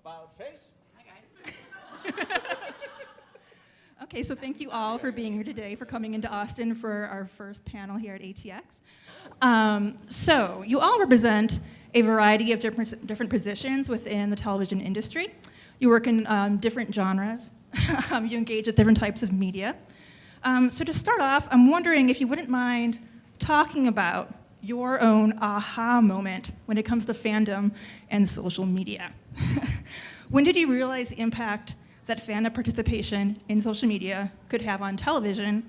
About face. Hi, guys. Okay, so thank you all for being here today, for coming into Austin for our first panel here at ATX. So you all represent a variety of different positions within the television industry. You work in different genres. You engage with different types of media. So to start off, I'm wondering if you wouldn't mind talking about your own aha moment when it comes to fandom and social media. When did you realize the impact that fandom participation in social media could have on television?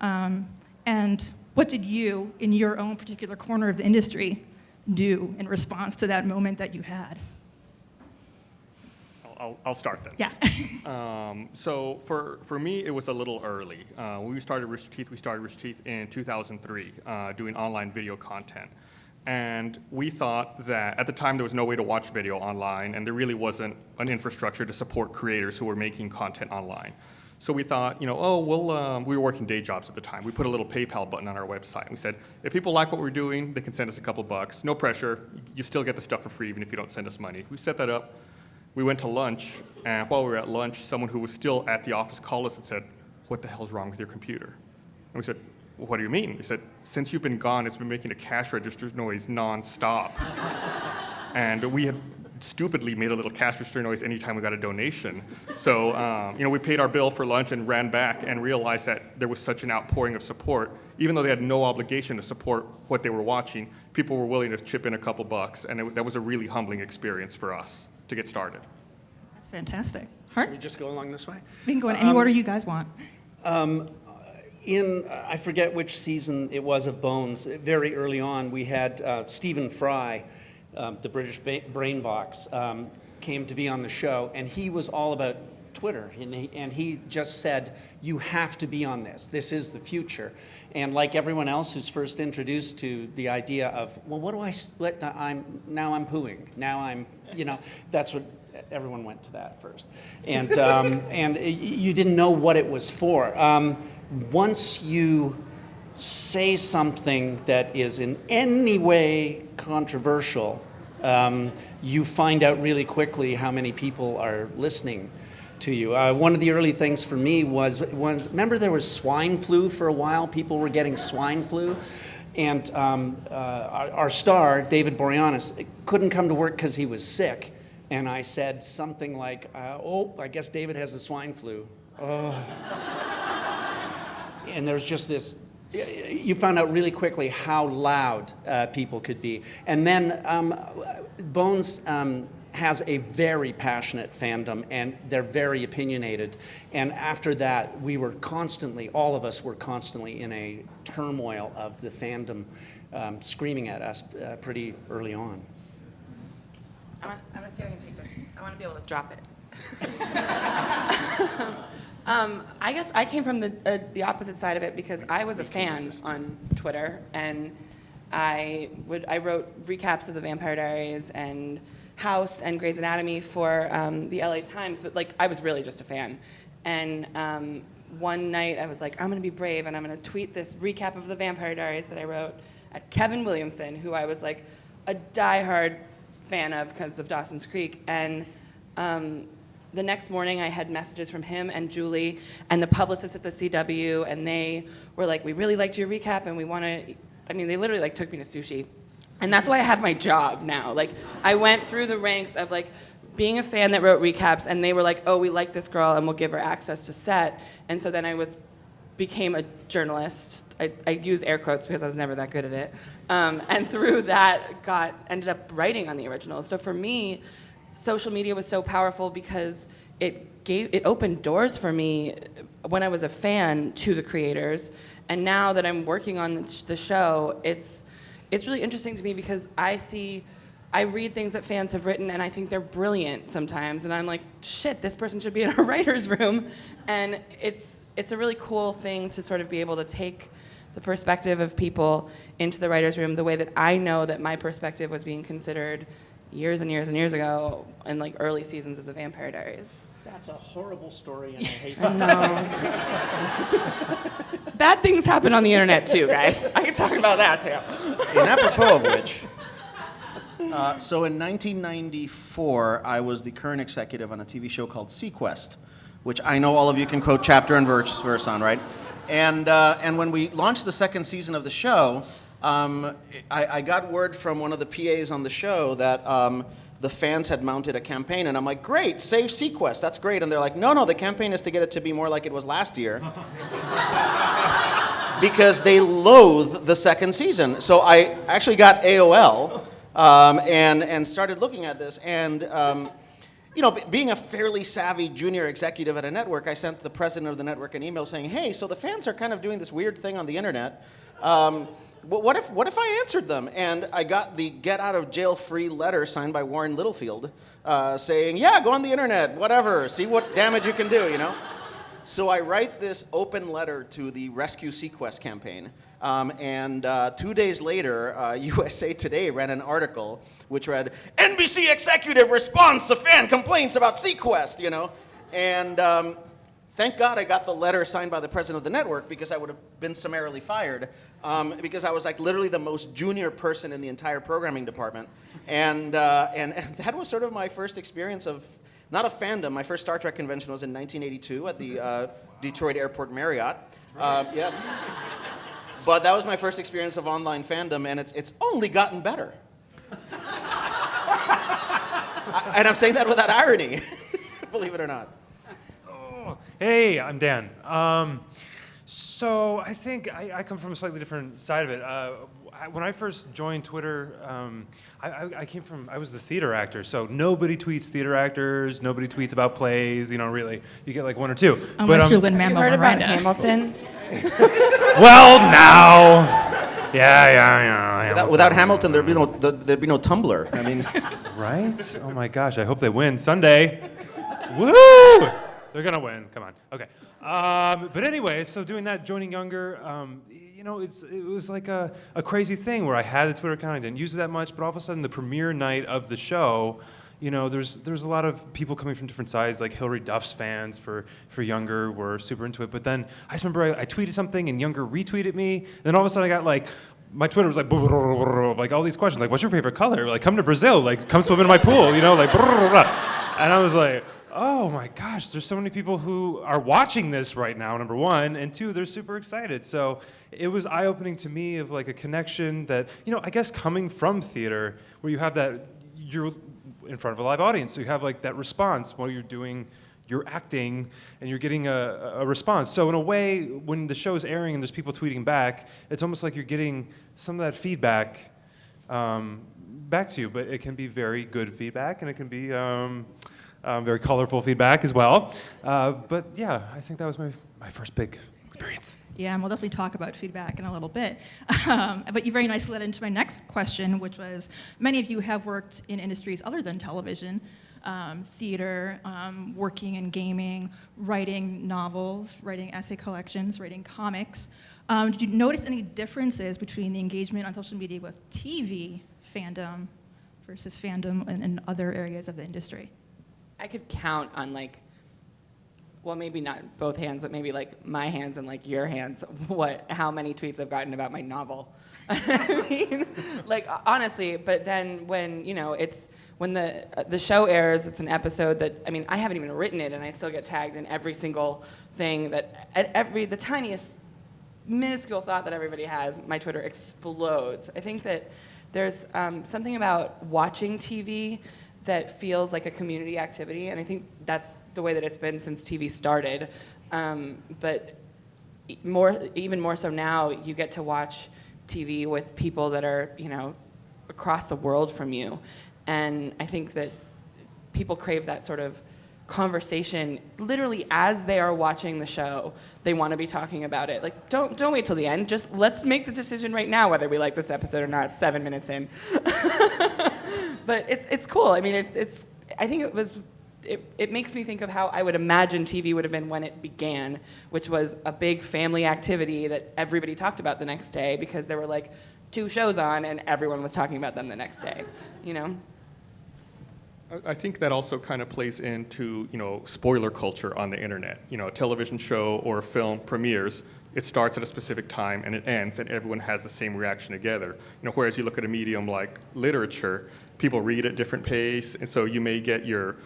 And what did you, in your own particular corner of the industry, do in response to that moment that you had? I'll start then. Yeah. So for me, it was a little early. When we started Rooster Teeth in 2003, doing online video content. And we thought that at the time there was no way to watch video online, and there really wasn't an infrastructure to support creators who were making content online. So we thought, we were working day jobs at the time. We put a little PayPal button on our website. And we said, if people like what we're doing, they can send us a couple bucks. No pressure. You still get the stuff for free even if you don't send us money. We set that up. We went to lunch, and while we were at lunch, someone who was still at the office called us and said, what the hell's wrong with your computer? And we said, well, what do you mean? They said, since you've been gone, it's been making a cash register noise nonstop. And we had stupidly made a little cash register noise anytime we got a donation. So, we paid our bill for lunch and ran back and realized that there was such an outpouring of support. Even though they had no obligation to support what they were watching, people were willing to chip in a couple bucks, and that was a really humbling experience for us to get started. That's fantastic. Hart? Can we just go along this way? We can go in any order you guys want. I forget which season it was of Bones, very early on, we had Stephen Fry, the British brain box, came to be on the show, and he was all about Twitter, and he just said, you have to be on this. This is the future. And like everyone else who's first introduced to the idea of, well, what do I split? Now I'm pooing. Now I'm, that's what everyone went to that first. And, and you didn't know what it was for. Once you say something that is in any way controversial, you find out really quickly how many people are listening to you. One of the early things for me was remember there was swine flu for a while? People were getting swine flu. And our star, David Boreanaz, couldn't come to work because he was sick. And I said something like, I guess David has the swine flu. Oh. And there's just this, you found out really quickly how loud people could be. And then Bones has a very passionate fandom, and they're very opinionated. And after that, all of us were constantly in a turmoil of the fandom screaming at us pretty early on. I'm gonna see if I can take this. I want to be able to drop it. I guess I came from the opposite side of it because I was a fan on Twitter, and I wrote recaps of the Vampire Diaries and House and Grey's Anatomy for the LA Times, but I was really just a fan. And one night I was like, I'm gonna be brave and I'm gonna tweet this recap of the Vampire Diaries that I wrote at Kevin Williamson, who I was like a diehard fan of because of Dawson's Creek. And the next morning I had messages from him and Julie and the publicist at the CW, and they were like, we really liked your recap and we want to, they literally took me to sushi. And that's why I have my job now. I went through the ranks of being a fan that wrote recaps, and they were like, oh, we like this girl and we'll give her access to set. And so then I became a journalist. I use air quotes because I was never that good at it. And through that ended up writing on the originals. So for me, social media was so powerful because it opened doors for me when I was a fan to the creators. And now that I'm working on the show, it's really interesting to me because I read things that fans have written and I think they're brilliant sometimes, and I'm like, shit, this person should be in our writer's room. And it's a really cool thing to sort of be able to take the perspective of people into the writer's room the way that I know that my perspective was being considered years and years and years ago in early seasons of the Vampire Diaries. That's a horrible story, and I hate I know. Bad things happen on the internet too, guys. I can talk about that too. And apropos of which, So in 1994, I was the current executive on a TV show called Sequest, which I know all of you can quote chapter and verse on, right? And when we launched the second season of the show, I got word from one of the PAs on the show that the fans had mounted a campaign, and I'm like, great, save Sequest, that's great. And they're like, no, the campaign is to get it to be more like it was last year. Because they loathe the second season. So I actually got AOL and started looking at this. And being a fairly savvy junior executive at a network, I sent the president of the network an email saying, hey, so the fans are kind of doing this weird thing on the internet. What if I answered them? And I got the get out of jail free letter signed by Warren Littlefield saying, yeah, go on the internet, whatever, see what damage you can do, So I write this open letter to the Rescue Sequest campaign, and 2 days later, USA Today ran an article which read, NBC executive responds to fan complaints about Sequest, And thank God I got the letter signed by the president of the network, because I would have been summarily fired, because I was like literally the most junior person in the entire programming department. And that was sort of my first experience of, not a fandom. My first Star Trek convention was in 1982 at the Detroit Airport Marriott. Yes. But that was my first experience of online fandom, and it's only gotten better. And I'm saying that without irony, believe it or not. Oh, hey, I'm Dan. So I think I come from a slightly different side of it. When I first joined Twitter, I was the theater actor, so nobody tweets theater actors, nobody tweets about plays, really. You get like one or two. Unless you're Have you Lin-Manuel heard about Miranda. Hamilton? Well, now. Yeah. Without Hamilton, there'd be no Tumblr. I mean, Right? Oh my gosh, I hope they win Sunday. Woo! They're gonna win. Come on. Okay. But anyway, so doing that, joining younger, it was like a crazy thing where I had a Twitter account, I didn't use it that much, but all of a sudden the premiere night of the show, there's a lot of people coming from different sides, like Hillary Duff's fans for younger were super into it. But then I just remember I tweeted something and younger retweeted me, and then all of a sudden I got like, my Twitter was like all these questions, like what's your favorite color? Like come to Brazil, like come swim in my pool, and I was like, oh my gosh, there's so many people who are watching this right now, number one, and two, they're super excited. So it was eye-opening to me of like a connection that, I guess coming from theater, where you have that, you're in front of a live audience, so you have like that response while you're acting, and you're getting a response. So in a way, when the show's airing and there's people tweeting back, it's almost like you're getting some of that feedback back to you, but it can be very good feedback, and it can be very colorful feedback as well. But yeah, I think that was my first big experience. Yeah, and we'll definitely talk about feedback in a little bit. But you very nicely led into my next question, which was, many of you have worked in industries other than television, theater, working in gaming, writing novels, writing essay collections, writing comics. Did you notice any differences between the engagement on social media with TV fandom versus fandom in other areas of the industry? I could count on maybe not both hands, but maybe like my hands and like your hands, how many tweets I've gotten about my novel. I mean, honestly, but then when, when the show airs, it's an episode that, I haven't even written it, and I still get tagged in every single thing the tiniest minuscule thought that everybody has, my Twitter explodes. I think that there's something about watching TV that feels like a community activity, and I think that's the way that it's been since TV started. But even more so now, you get to watch TV with people that are, across the world from you, and I think that people crave that sort of conversation literally as they are watching the show. They want to be talking about it. Like, don't wait till the end. Just let's make the decision right now whether we like this episode or not. 7 minutes in. But it's cool. I think it makes me think of how I would imagine TV would have been when it began, which was a big family activity that everybody talked about the next day because there were like 2 shows on and everyone was talking about them the next day, I think that also kind of plays into, spoiler culture on the internet. A television show or a film premieres, it starts at a specific time and it ends, and everyone has the same reaction together. Whereas you look at a medium like literature, people read at different pace, and so you may get your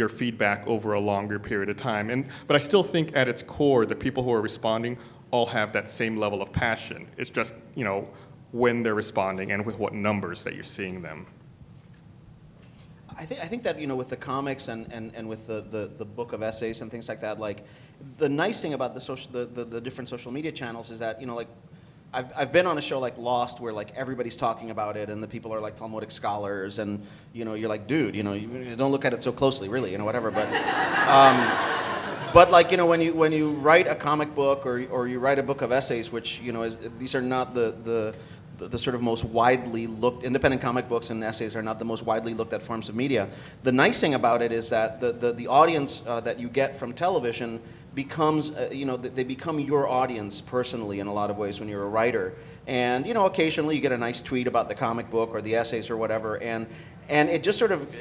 feedback over a longer period of time. But I still think at its core, the people who are responding all have that same level of passion. It's just, when they're responding and with what numbers that you're seeing them. I think that, with the comics and with the book of essays and things like that, like, the nice thing about the different social media channels is that, like, I've been on a show like Lost where, like, everybody's talking about it and the people are like Talmudic scholars and, you're like, dude, you don't look at it so closely, really, whatever, but like, when you write a comic book or you write a book of essays, which, these are not the sort of most widely looked, independent comic books and essays are not the most widely looked at forms of media. The nice thing about it is that the audience that you get from television becomes, they become your audience personally in a lot of ways when you're a writer. And, occasionally you get a nice tweet about the comic book or the essays or whatever, and it just sort of,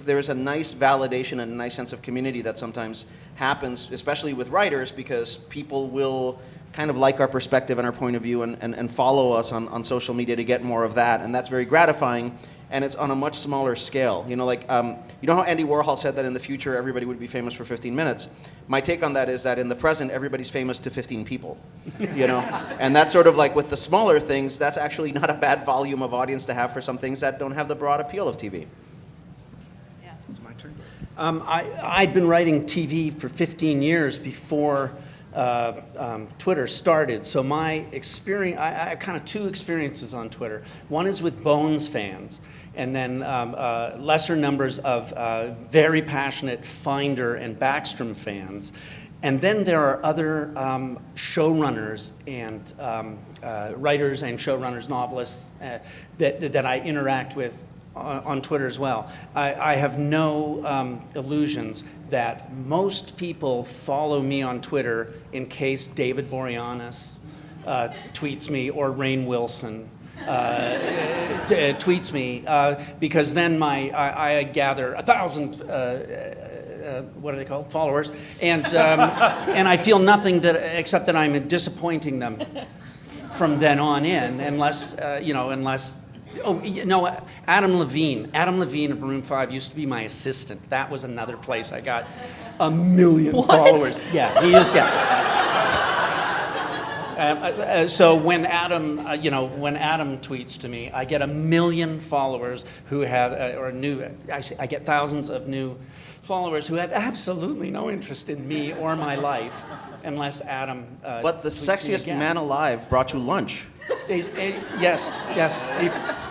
there's a nice validation and a nice sense of community that sometimes happens, especially with writers, because people will kind of like our perspective and our point of view and follow us on social media to get more of that, and that's very gratifying, and it's on a much smaller scale. Like, you know how Andy Warhol said that in the future everybody would be famous for 15 minutes? My take on that is that in the present everybody's famous to 15 people, And that's sort of like with the smaller things, that's actually not a bad volume of audience to have for some things that don't have the broad appeal of TV. Yeah. It's my turn. I'd been writing TV for 15 years before Twitter started. So my experience, I have kind of two experiences on Twitter. One is with Bones fans, and then lesser numbers of very passionate Finder and Backstrom fans. And then there are other showrunners and writers and showrunners, novelists that I interact with on Twitter as well. I have no illusions that most people follow me on Twitter in case David Boreanaz tweets me or Rainn Wilson tweets me, because then I gather 1,000 what are they called? Followers, and I feel nothing except that I'm disappointing them from then on in, unless Oh, Adam Levine. Adam Levine of Maroon 5 used to be my assistant. That was another place I got 1 million followers. Yeah, he is. Yeah. So when Adam, when Adam tweets to me, I get 1 million followers who have, I get thousands of new followers who have absolutely no interest in me or my life, unless Adam. But the sexiest man alive brought you lunch. Yes.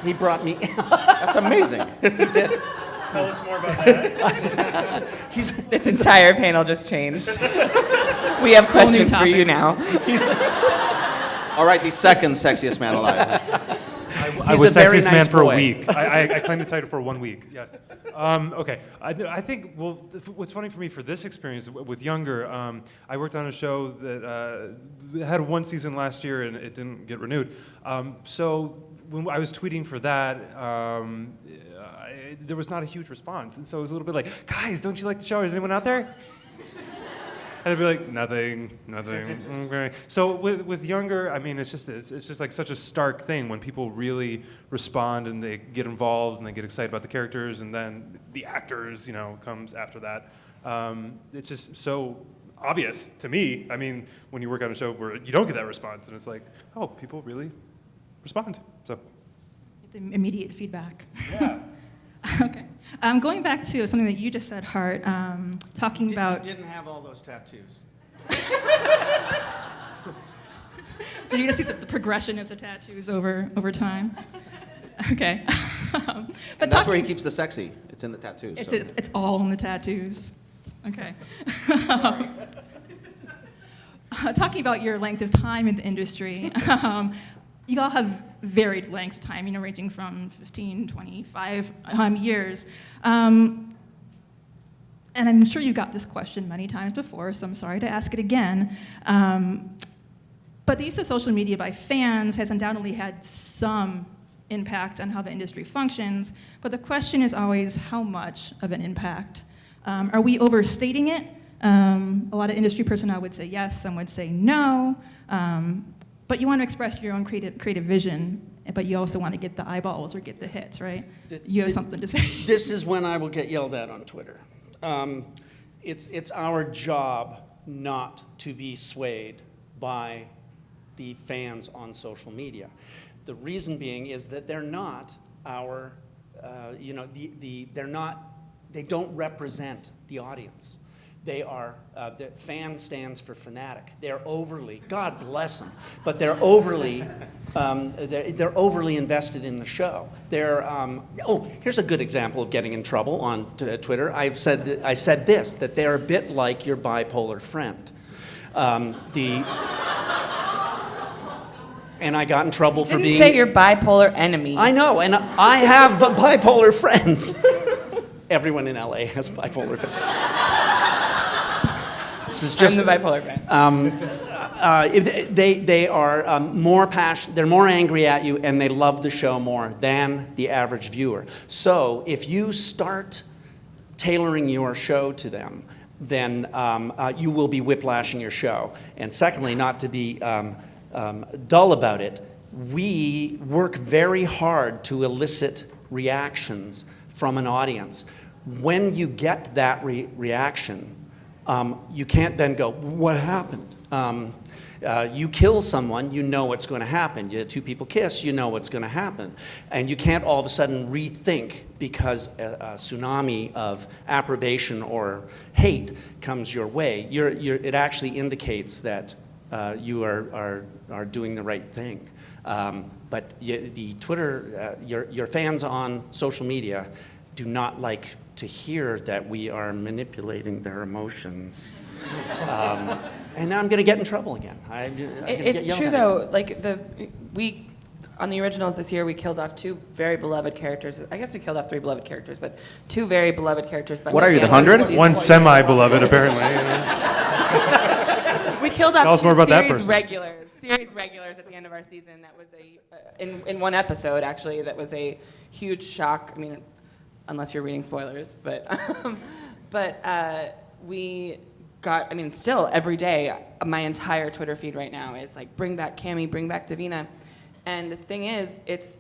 He brought me. That's amazing. He did. Tell us more about that. This entire panel just changed. We have questions for you now. All right, the second sexiest man alive. I was sexiest man for a week. I claimed the title for 1 week, yes. Okay, I think, what's funny for me for this experience with Younger, I worked on a show that had 1 season last year and it didn't get renewed. So when I was tweeting for that, there was not a huge response. And so it was a little bit like, guys, don't you like the show? Is anyone out there? And they'd be like, nothing. Okay. So with Younger, I mean, it's just like such a stark thing when people really respond and they get involved and they get excited about the characters, and then the actors, comes after that. It's just so obvious to me. I mean, when you work on a show where you don't get that response, and it's like, oh, people really respond. So Immediate feedback. yeah. Okay. Going back to something that you just said, Hart, talking about. Didn't have all those tattoos. So you get to see the progression of the tattoos over time. Okay. And that's where he keeps the sexy. It's in the tattoos. It's all in the tattoos. Okay. Talking about your length of time in the industry, you all have varied lengths of time, ranging from 15, 25 years. And I'm sure you've got this question many times before, so I'm sorry to ask it again. But the use of social media by fans has undoubtedly had some impact on how the industry functions, but the question is always how much of an impact? Are we overstating it? A lot of industry personnel would say yes, some would say no. But you want to express your own creative vision, but you also want to get the eyeballs or get the hits, right? Th- You have th- something to say. This is when I will get yelled at on Twitter. It's our job not to be swayed by the fans on social media. The reason being is that they're not our, they don't represent the audience. They are, the fan stands for fanatic. They're overly, God bless them, but they're overly invested in the show. Here's a good example of getting in trouble on Twitter. I said this, that they're a bit like your bipolar friend. And I got in trouble for being... Didn't say your bipolar enemy. I know, and I have bipolar friends. Everyone in LA has bipolar friends. This is just... I'm the bipolar friend. They are more passionate, they're more angry at you, and they love the show more than the average viewer. So if you start tailoring your show to them, then you will be whiplashing your show. And secondly, not to be dull about it, we work very hard to elicit reactions from an audience. When you get that reaction, you can't then go, what happened? You kill someone, you know what's going to happen. Two people kiss, you know what's going to happen. And you can't all of a sudden rethink because a tsunami of approbation or hate comes your way. It actually indicates that you are doing the right thing. But the Twitter, your fans on social media do not like to hear that we are manipulating their emotions. And now I'm going to get in trouble again. It's true though. Like we on the originals this year, we killed off 2 very beloved characters. I guess we killed off 3 beloved characters, but 2 very beloved characters. What are you, the 100? One semi-beloved, apparently. We killed Tell off us more 2 about that series person. series regulars at the end of our season. That was in one episode actually. That was a huge shock. I mean, unless you're reading spoilers, but we got. I mean, still every day, my entire Twitter feed right now is like, bring back Cammie, bring back Davina, and the thing is, it's.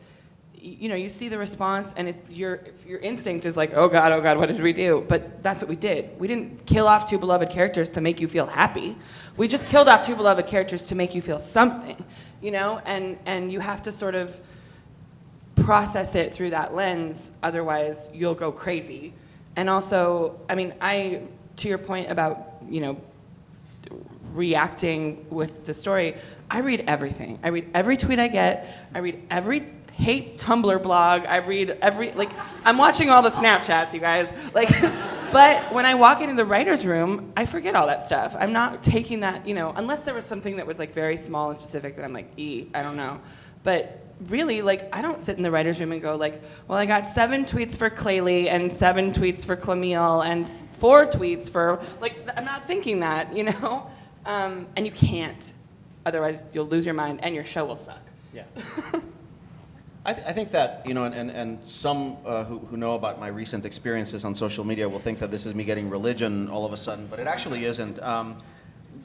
You see the response, and your instinct is like, oh God, what did we do? But that's what we did. We didn't kill off 2 beloved characters to make you feel happy. We just killed off 2 beloved characters to make you feel something, And you have to sort of process it through that lens, otherwise you'll go crazy. And also, I mean, to your point about, reacting with the story, I read everything. I read every tweet I get. I read every hate Tumblr blog. I read I'm watching all the Snapchats, you guys. But when I walk into the writer's room, I forget all that stuff. I'm not taking that, unless there was something that was very small and specific that I'm like, I don't know. But really, I don't sit in the writer's room and go well, I got 7 tweets for Claylee and 7 tweets for Clamille and 4 tweets for, I'm not thinking that, and you can't. Otherwise, you'll lose your mind and your show will suck. Yeah. I think that, and some who know about my recent experiences on social media will think that this is me getting religion all of a sudden, but it actually isn't.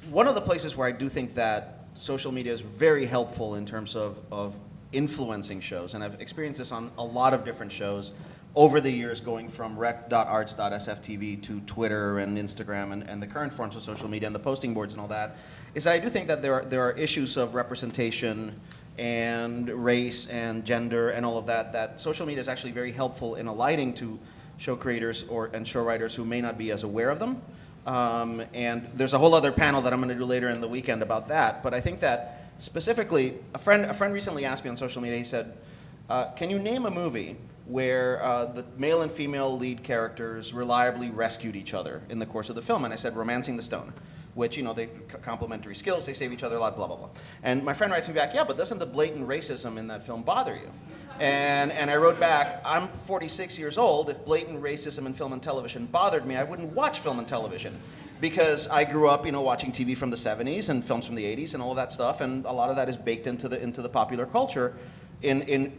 One of the places where I do think that social media is very helpful in terms of influencing shows, and I've experienced this on a lot of different shows over the years, going from rec.arts.sftv to Twitter and Instagram and the current forms of social media and the posting boards and all that, is that I do think that there are issues of representation and race and gender and all of that social media is actually very helpful in alighting to show creators and show writers who may not be as aware of them. And there's a whole other panel that I'm going to do later in the weekend about that. But I think that specifically, a friend recently asked me on social media, he said, can you name a movie where the male and female lead characters reliably rescued each other in the course of the film? And I said, Romancing the Stone, which, they complementary skills, they save each other a lot, blah, blah, blah. And my friend writes me back, yeah, but doesn't the blatant racism in that film bother you? And I wrote back, I'm 46 years old. If blatant racism in film and television bothered me, I wouldn't watch film and television. Because I grew up, watching TV from the 70s and films from the 80s and all of that stuff, and a lot of that is baked into the popular culture in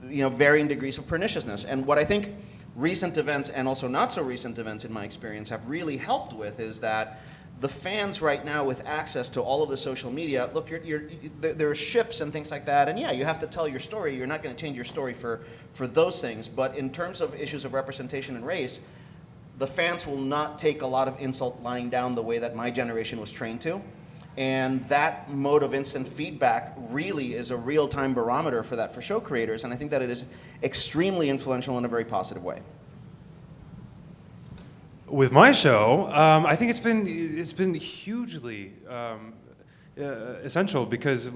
varying degrees of perniciousness. And what I think recent events and also not so recent events in my experience have really helped with is that the fans right now with access to all of the social media, look, there are ships and things like that, and yeah, you have to tell your story. You're not going to change your story for those things. But in terms of issues of representation and race, the fans will not take a lot of insult lying down the way that my generation was trained to. And that mode of instant feedback really is a real-time barometer for that for show creators, and I think that it is extremely influential in a very positive way. With my show, I think it's been hugely essential because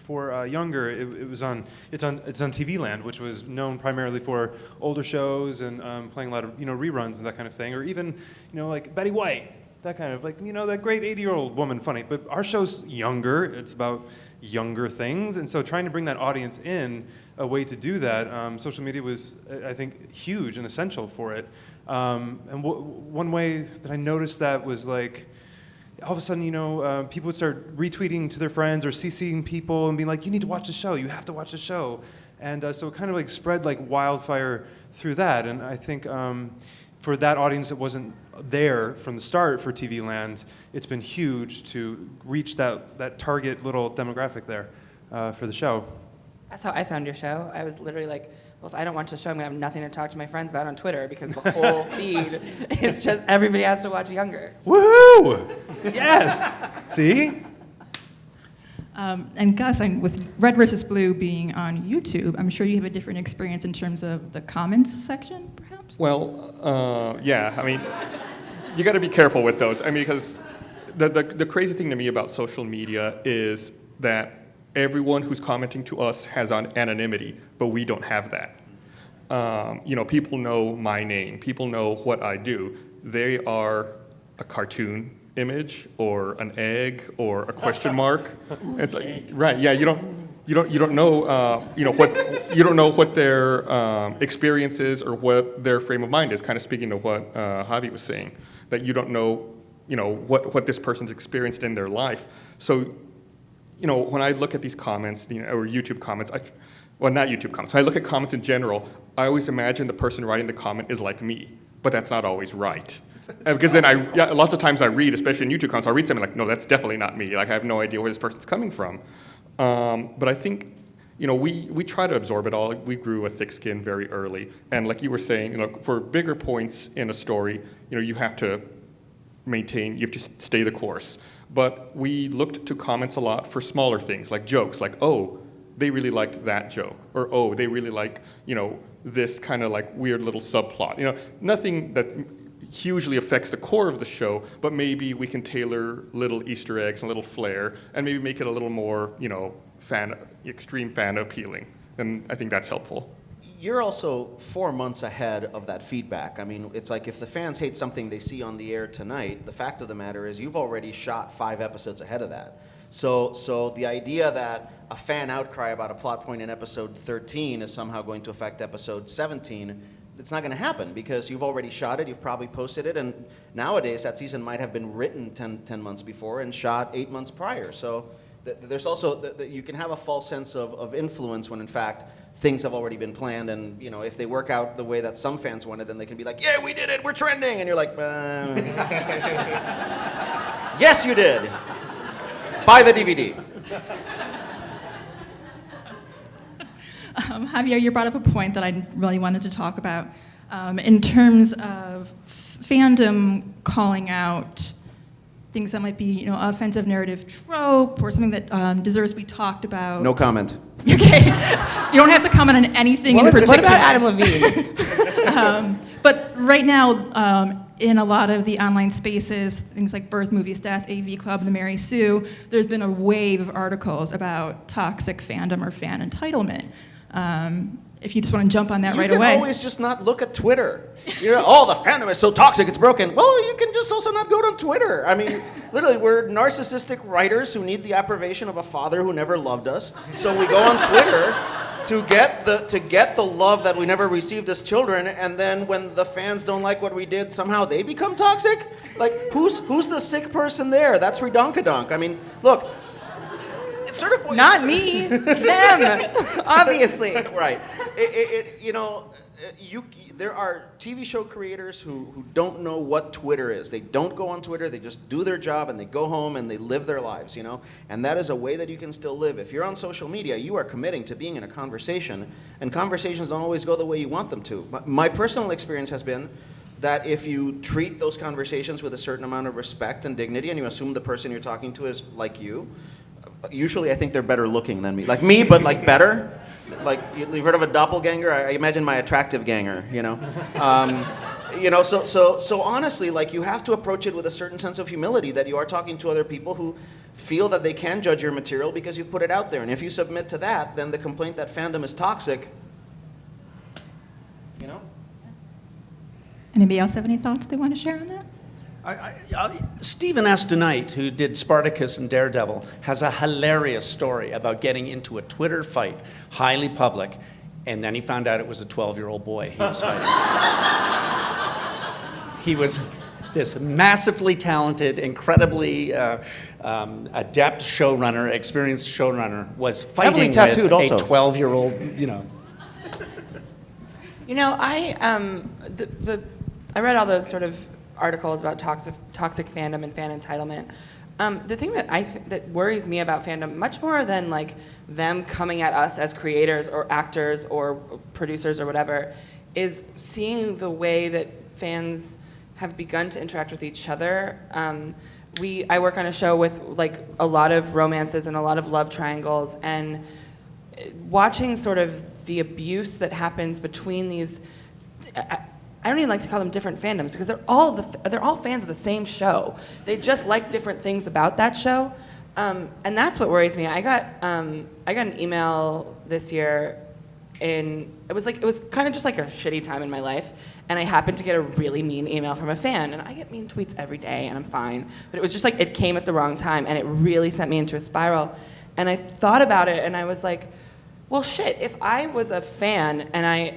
for younger, it's on TV Land, which was known primarily for older shows and playing a lot of reruns and that kind of thing, or even like Betty White, that kind of that great 80-year-old woman funny. But our show's younger; it's about younger things, and so trying to bring that audience in, a way to do that, social media was, I think, huge and essential for it. And one way that I noticed that was like, all of a sudden, people would start retweeting to their friends or CCing people and being like, you need to watch the show, you have to watch the show. And so it kind of like spread like wildfire through that. And I think for that audience that wasn't there from the start for TV Land, it's been huge to reach that target little demographic there for the show. That's how I found your show. I was literally like, well, if I don't watch the show, I'm going to have nothing to talk to my friends about on Twitter because the whole feed is just everybody has to watch Younger. Woohoo! Yes! See? And Gus, with Red versus Blue being on YouTube, I'm sure you have a different experience in terms of the comments section, perhaps? Well, yeah, I mean, you got to be careful with those. I mean, because the crazy thing to me about social media is that everyone who's commenting to us has anonymity, but we don't have that. People know my name. People know what I do. They are a cartoon image or an egg or a question mark. It's like, right? Yeah, you don't know what their experience is or what their frame of mind is. Kind of speaking to what Javi was saying, that you don't know what this person's experienced in their life. So, when I look at these comments, or YouTube comments, not YouTube comments. When I look at comments in general, I always imagine the person writing the comment is like me, but that's not always right. Because then lots of times I read, especially in YouTube comments, I'll read something like, no, that's definitely not me. Like, I have no idea where this person's coming from. But I think, we try to absorb it all. We grew a thick skin very early. And like you were saying, for bigger points in a story, you have to stay the course. But we looked to comments a lot for smaller things, like jokes, like, oh, they really liked that joke, or oh, they really like, this kind of like weird little subplot. Nothing that hugely affects the core of the show, but maybe we can tailor little Easter eggs and little flair, and maybe make it a little more, extreme fan appealing. And I think that's helpful. You're also 4 months ahead of that feedback. I mean, it's like if the fans hate something they see on the air tonight, the fact of the matter is you've already shot 5 episodes ahead of that. So the idea that a fan outcry about a plot point in episode 13 is somehow going to affect episode 17, it's not going to happen because you've already shot it, you've probably posted it, and nowadays that season might have been written 10 months before and shot 8 months prior. So there's also that you can have a false sense of influence when in fact things have already been planned, and if they work out the way that some fans wanted, then they can be like, yeah, we did it, we're trending, and you're like, yes, you did. Buy the DVD. Javier, you brought up a point that I really wanted to talk about in terms of fandom calling out things that might be, offensive narrative trope or something that deserves to be talked about. No comment. Okay. You don't have to comment on anything in particular. What about Adam Levine? But right now, in a lot of the online spaces, things like Birth, Movies, Death, AV Club, The Mary Sue, there's been a wave of articles about toxic fandom or fan entitlement. If you just want to jump on that right away. You can always just not look at Twitter. Oh, the fandom is so toxic, it's broken. Well, you can just also not go on Twitter. I mean, literally, we're narcissistic writers who need the approbation of a father who never loved us. So we go on Twitter to get the love that we never received as children, and then when the fans don't like what we did, somehow they become toxic? Like, who's the sick person there? That's redonkadonk. I mean, look, it's sort of... Not me, him, obviously. Right. there are TV show creators who don't know what Twitter is. They don't go on Twitter, they just do their job and they go home and they live their lives, you know? And that is a way that you can still live. If you're on social media, you are committing to being in a conversation, and conversations don't always go the way you want them to. My personal experience has been that if you treat those conversations with a certain amount of respect and dignity, and you assume the person you're talking to is like you, usually I think they're better looking than me. Like me, but like better. Like, you've heard of a doppelganger? I imagine my attractive ganger, you know? So honestly, like, you have to approach it with a certain sense of humility that you are talking to other people who feel that they can judge your material because you've put it out there. And if you submit to that, then the complaint that fandom is toxic, you know? Anybody else have any thoughts they want to share on that? Stephen S. DeKnight, who did Spartacus and Daredevil, has a hilarious story about getting into a Twitter fight, highly public, and then he found out it was a 12-year-old boy he was fighting. He was this massively talented, incredibly adept showrunner, experienced showrunner, was fighting with tattooed a also. 12-year-old, you know. You know, I read all those sort of articles about toxic fandom and fan entitlement. The thing that worries me about fandom, much more than like them coming at us as creators or actors or producers or whatever, is seeing the way that fans have begun to interact with each other. I work on a show with like a lot of romances and a lot of love triangles, and watching sort of the abuse that happens between these. I don't even like to call them different fandoms because they're all fans of the same show. They just like different things about that show, and that's what worries me. I got an email this year, and it was kind of just like a shitty time in my life, and I happened to get a really mean email from a fan, and I get mean tweets every day, and I'm fine, but it was just like it came at the wrong time, and it really sent me into a spiral, and I thought about it, and I was like, well, shit, if I was a fan and I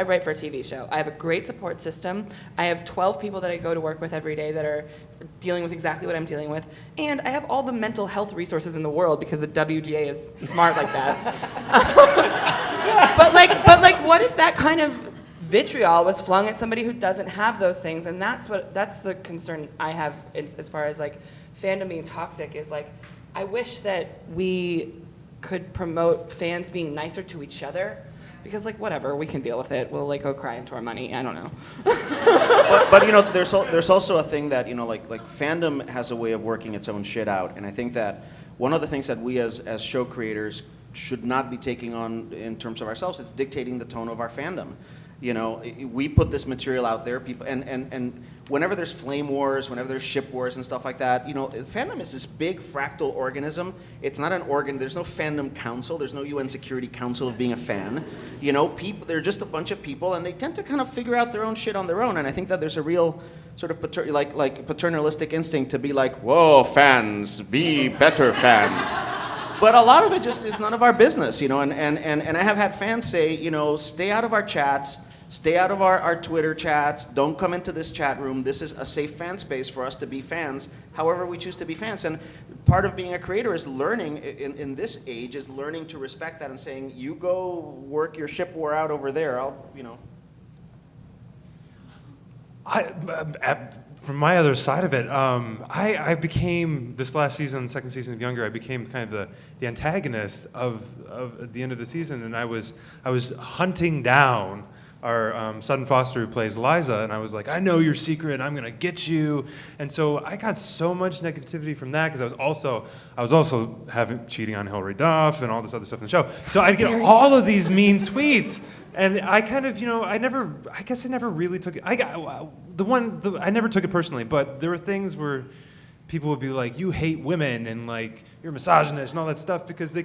write for a TV show. I have a great support system. I have 12 people that I go to work with every day that are dealing with exactly what I'm dealing with. And I have all the mental health resources in the world because the WGA is smart like that. but what if that kind of vitriol was flung at somebody who doesn't have those things? And that's the concern I have as far as like fandom being toxic is like, I wish that we could promote fans being nicer to each other, because like whatever, we can deal with it. We'll like go cry into our money. I don't know. but you know, there's also a thing that, you know, like fandom has a way of working its own shit out, and I think that one of the things that we as show creators should not be taking on in terms of ourselves is dictating the tone of our fandom. You know, we put this material out there, people, and whenever there's flame wars, whenever there's ship wars and stuff like that, you know, fandom is this big fractal organism. It's not an organ. There's no fandom council. There's no UN Security Council of being a fan. You know, they're just a bunch of people, and they tend to kind of figure out their own shit on their own. And I think that there's a real sort of paternalistic instinct to be like, whoa, fans, be better fans. But a lot of it just is none of our business, you know, and I have had fans say, you know, stay out of our chats, stay out of our Twitter chats, don't come into this chat room. This is a safe fan space for us to be fans, however we choose to be fans. And part of being a creator is learning, in this age, is learning to respect that and saying, you go work your ship war out over there, you know. From my other side of it, I became, this last season, second season of Younger, I became kind of the antagonist of at the end of the season, and I was hunting down our Sutton Foster, who plays Liza, and I was like, I know your secret, I'm gonna get you. And so I got so much negativity from that because I was also cheating on Hilary Duff and all this other stuff in the show. So I'd get all of these mean tweets, and I kind of, you know, I guess I never really took it. I never took it personally, but there were things where people would be like, you hate women, and like, you're misogynist and all that stuff, because they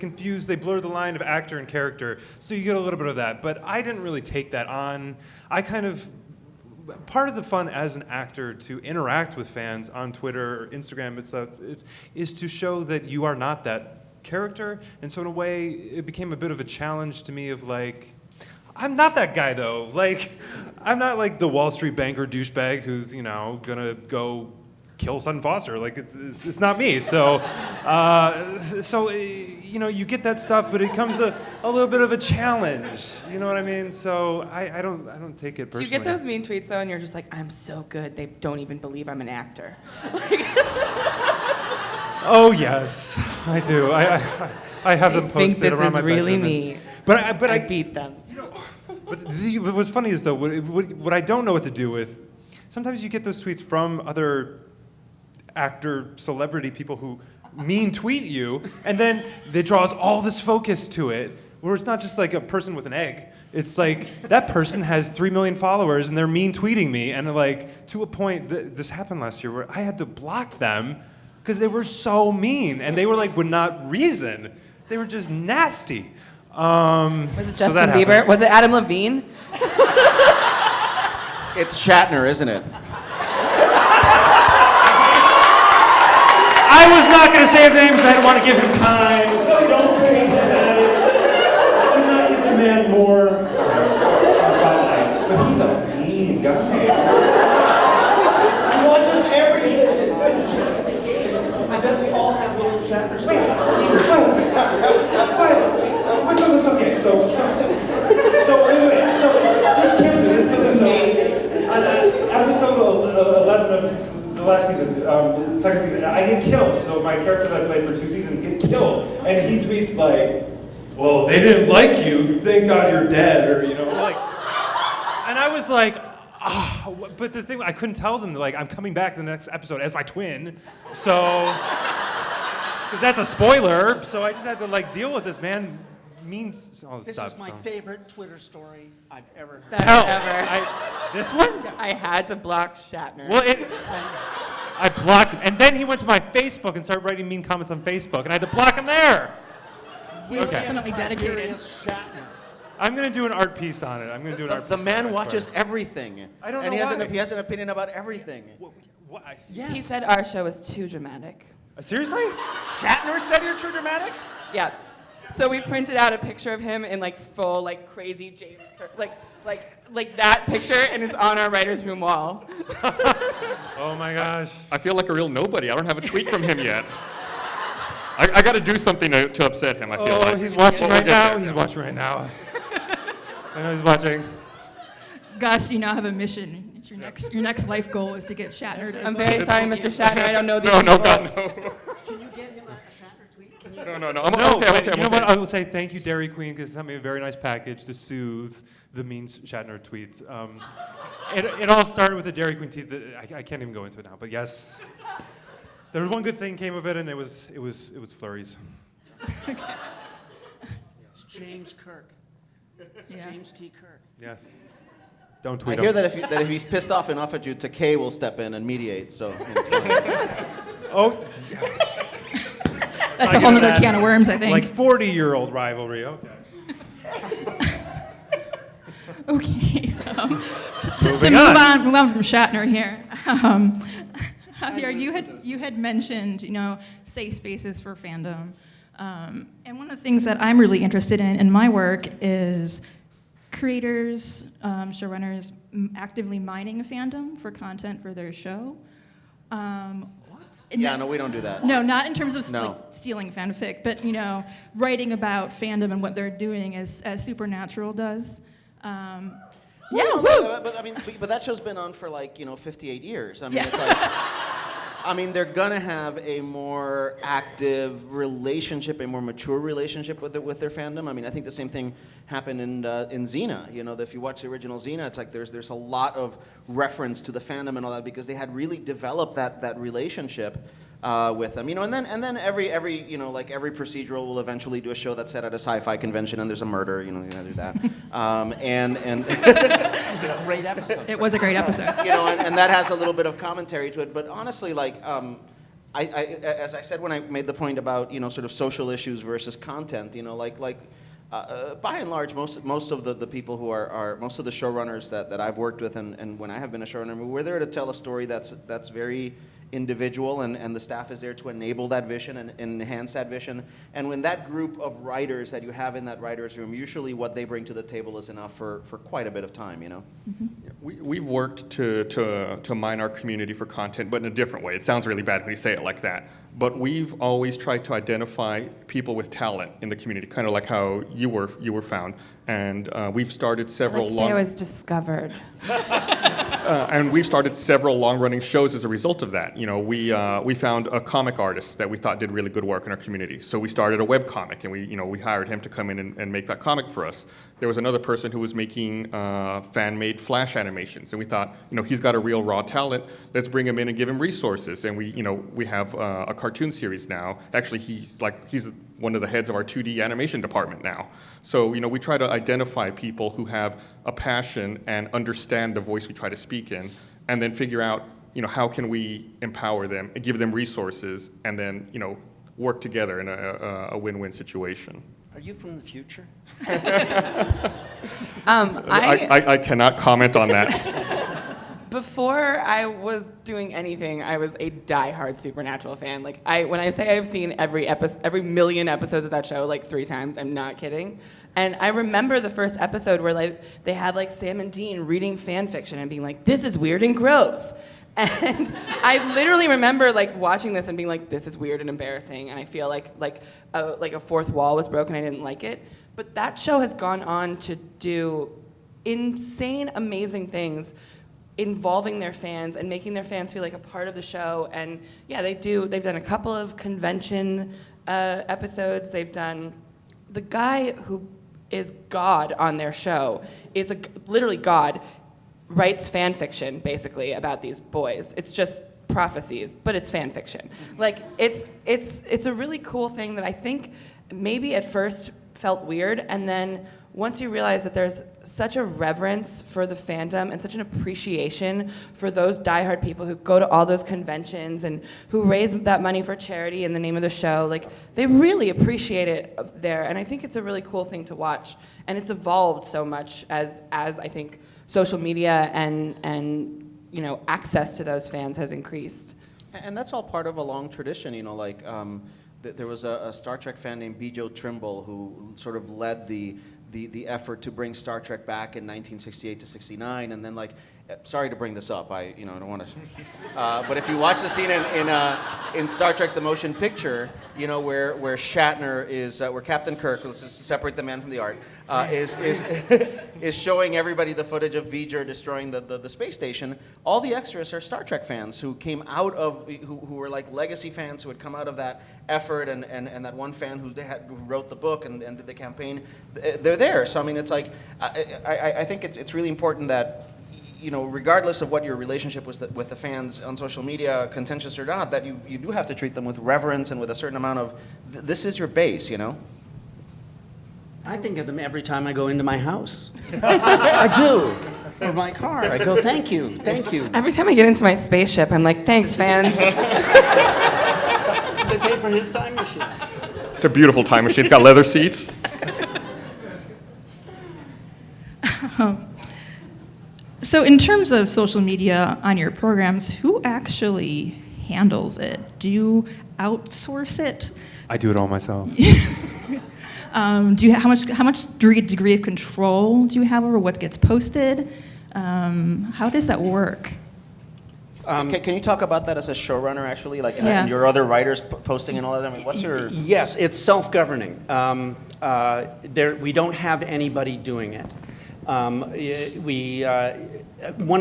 blur the line of actor and character, so you get a little bit of that. But I didn't really take that on. Part of the fun as an actor to interact with fans on Twitter or Instagram and stuff is to show that you are not that character. And so in a way, it became a bit of a challenge to me of like, I'm not that guy though. Like, I'm not like the Wall Street banker douchebag who's, you know, gonna go kill Sutton Foster. Like, it's not me. So, you know, you get that stuff, but it comes a little bit of a challenge. You know what I mean? So I don't take it Do you personally. get those mean tweets though, and you're just like, I'm so good, they don't even believe I'm an actor. Oh yes, I do. I have them think posted this around is my really bedroom. me. But I I beat them. But what's funny is though, what I don't know what to do with, sometimes you get those tweets from other actor, celebrity people who mean tweet you, and then they draws all this focus to it, where it's not just like a person with an egg. It's like, that person has 3 million followers and they're mean tweeting me, and like, to a point, this happened last year where I had to block them because they were so mean, and they were like, would not reason. They were just nasty. Was it so Justin that Bieber? happened. Was it Adam Levine? It's Shatner, isn't it? I was not going to say his name because I didn't want to give him time. Don't take that. Do not give the man more spotlight. But he's a mean guy. He watches everything. I bet we all have little Shatner Wait, no, okay. So this can't be. Episode 11 of the last season, second season, I get killed. So my character that I played for 2 seasons gets killed, and he tweets like, "Well, they didn't like you. Thank God you're dead," or you know, like. And I was like, oh, but the thing, I couldn't tell them like I'm coming back in the next episode as my twin, so. Because that's a spoiler, so I just had to like deal with this man means all this This stuff. is my so. favorite Twitter story I've ever heard. That's Hell, ever. this one? I had to block Shatner. Well, I blocked him, and then he went to my Facebook and started writing mean comments on Facebook, and I had to block him there. He's Okay. definitely dedicated. Shatner. I'm gonna do an art piece on it. I'm gonna do an art. The piece man on it, I watches swear. everything. I don't and know he why. he has an opinion about everything. What? He said our show was too dramatic. Seriously? Shatner said you're too dramatic? Yeah. So we printed out a picture of him in like full like crazy James like that picture, and it's on our writer's room wall. Oh my gosh. I feel like a real nobody. I don't have a tweet from him yet. I got to do something to upset him, I feel like. Oh, he's watching Well, right we'll get now. there. He's watching right now. I know he's watching. Gus, you now have a mission. It's your next life goal is to get Shatner to. I'm very sorry, Mr. Shatner. I don't know these No, people. God, no. Can you get him a Shatner tweet? Can you? No. I'm No, okay, but okay, you know I'm what? okay. I will say thank you, Dairy Queen, because it sent me a very nice package to soothe the mean Shatner tweets. It all started with the Dairy Queen teeth. I can't even go into it now, but yes, there was one good thing came of it, and it was flurries. It's James Kirk. Yeah. James T. Kirk. Yes. Don't I tweet hear him. that if he's pissed off enough at you, Takei will step in and mediate. So you know, it's fine. Oh, That's I a whole get other that. can of worms, I think. like 40-year-old rivalry. Okay. Okay. To Moving move on. on from Shatner here. Javier, you had mentioned, safe spaces for fandom. And one of the things that I'm really interested in my work is creators, showrunners actively mining fandom for content for their show. Yeah, no, we don't do that. No, not in terms of No. like, stealing fanfic, but writing about fandom and what they're doing as Supernatural does. Well, no, but I mean, but that show's been on for 58 years. I mean, Yeah. it's like, I mean, they're gonna have a more active relationship, a more mature relationship with their fandom. I mean, I think the same thing happened in Xena. If you watch the original Xena, it's like there's a lot of reference to the fandom and all that because they had really developed that relationship with them. And then every procedural will eventually do a show that's set at a sci-fi convention and there's a murder. You're gonna do that. And It was a great episode. It was a great episode. and that has a little bit of commentary to it. But honestly, I as I said when I made the point about sort of social issues versus content, by and large, most of the people who are most of the showrunners that I've worked with, and when I have been a showrunner, we're there to tell a story that's very individual, and the staff is there to enable that vision and enhance that vision. And when that group of writers that you have in that writer's room, usually what they bring to the table is enough for quite a bit of time, Mm-hmm. We've worked to mine our community for content, but in a different way. It sounds really bad when you say it like that. But we've always tried to identify people with talent in the community, kind of like how you were found. And we've started several Let's say I was discovered. and we've started several long-running shows as a result of that. You know, we found a comic artist that we thought did really good work in our community. So we started a web comic, and we hired him to come in and make that comic for us. There was another person who was making fan-made Flash animations, and we thought, he's got a real raw talent. Let's bring him in and give him resources. And we have a cartoon series now. Actually, he's one of the heads of our 2D animation department now. So, we try to identify people who have a passion and understand the voice we try to speak in, and then figure out, how can we empower them and give them resources, and then, work together in a win-win situation. Are you from the future? I cannot comment on that. Before I was doing anything, I was a diehard Supernatural fan. Like, when I say I've seen every million episodes of that show 3 times, I'm not kidding. And I remember the first episode where they had Sam and Dean reading fan fiction and being like, "This is weird and gross." And I literally remember watching this and being like, "This is weird and embarrassing." And I feel like a fourth wall was broken. I didn't like it. But that show has gone on to do insane, amazing things, involving their fans and making their fans feel like a part of the show. And yeah, they've done a couple of convention episodes. They've done, the guy who is God on their show is literally God, writes fan fiction basically about these boys. It's just prophecies, but it's fan fiction. It's a really cool thing that I think maybe at first felt weird, and then once you realize that there's such a reverence for the fandom and such an appreciation for those diehard people who go to all those conventions and who raise that money for charity in the name of the show, they really appreciate it there. And I think it's a really cool thing to watch. And it's evolved so much as I think social media and access to those fans has increased. And that's all part of a long tradition, there was a Star Trek fan named Bijo Trimble who sort of led the effort to bring Star Trek back in 1968 to 69, and then sorry to bring this up, I don't want to, but if you watch the scene in Star Trek: The Motion Picture, where Shatner is, where Captain Kirk, let's just separate the man from the art, is showing everybody the footage of V'ger destroying the space station. All the extras are Star Trek fans who came out of, who were legacy fans who had come out of that effort, and that one fan who wrote the book and did the campaign, they're there. So I mean, it's I think it's really important that, regardless of what your relationship with the fans on social media, contentious or not, that you do have to treat them with reverence and with a certain amount of, this is your base, I think of them every time I go into my house. I do. Or my car. I go, thank you, thank you. Every time I get into my spaceship, I'm like, thanks, fans. They paid for his time machine. It's a beautiful time machine. It's got leather seats. So in terms of social media on your programs, who actually handles it? Do you outsource it? I do it all myself. Do you how much degree of control do you have over what gets posted? How does that work? Can you talk about that as a showrunner, actually, Yeah. and your other writers posting and all that? I mean, what's your? Yes, it's self-governing. We don't have anybody doing it. One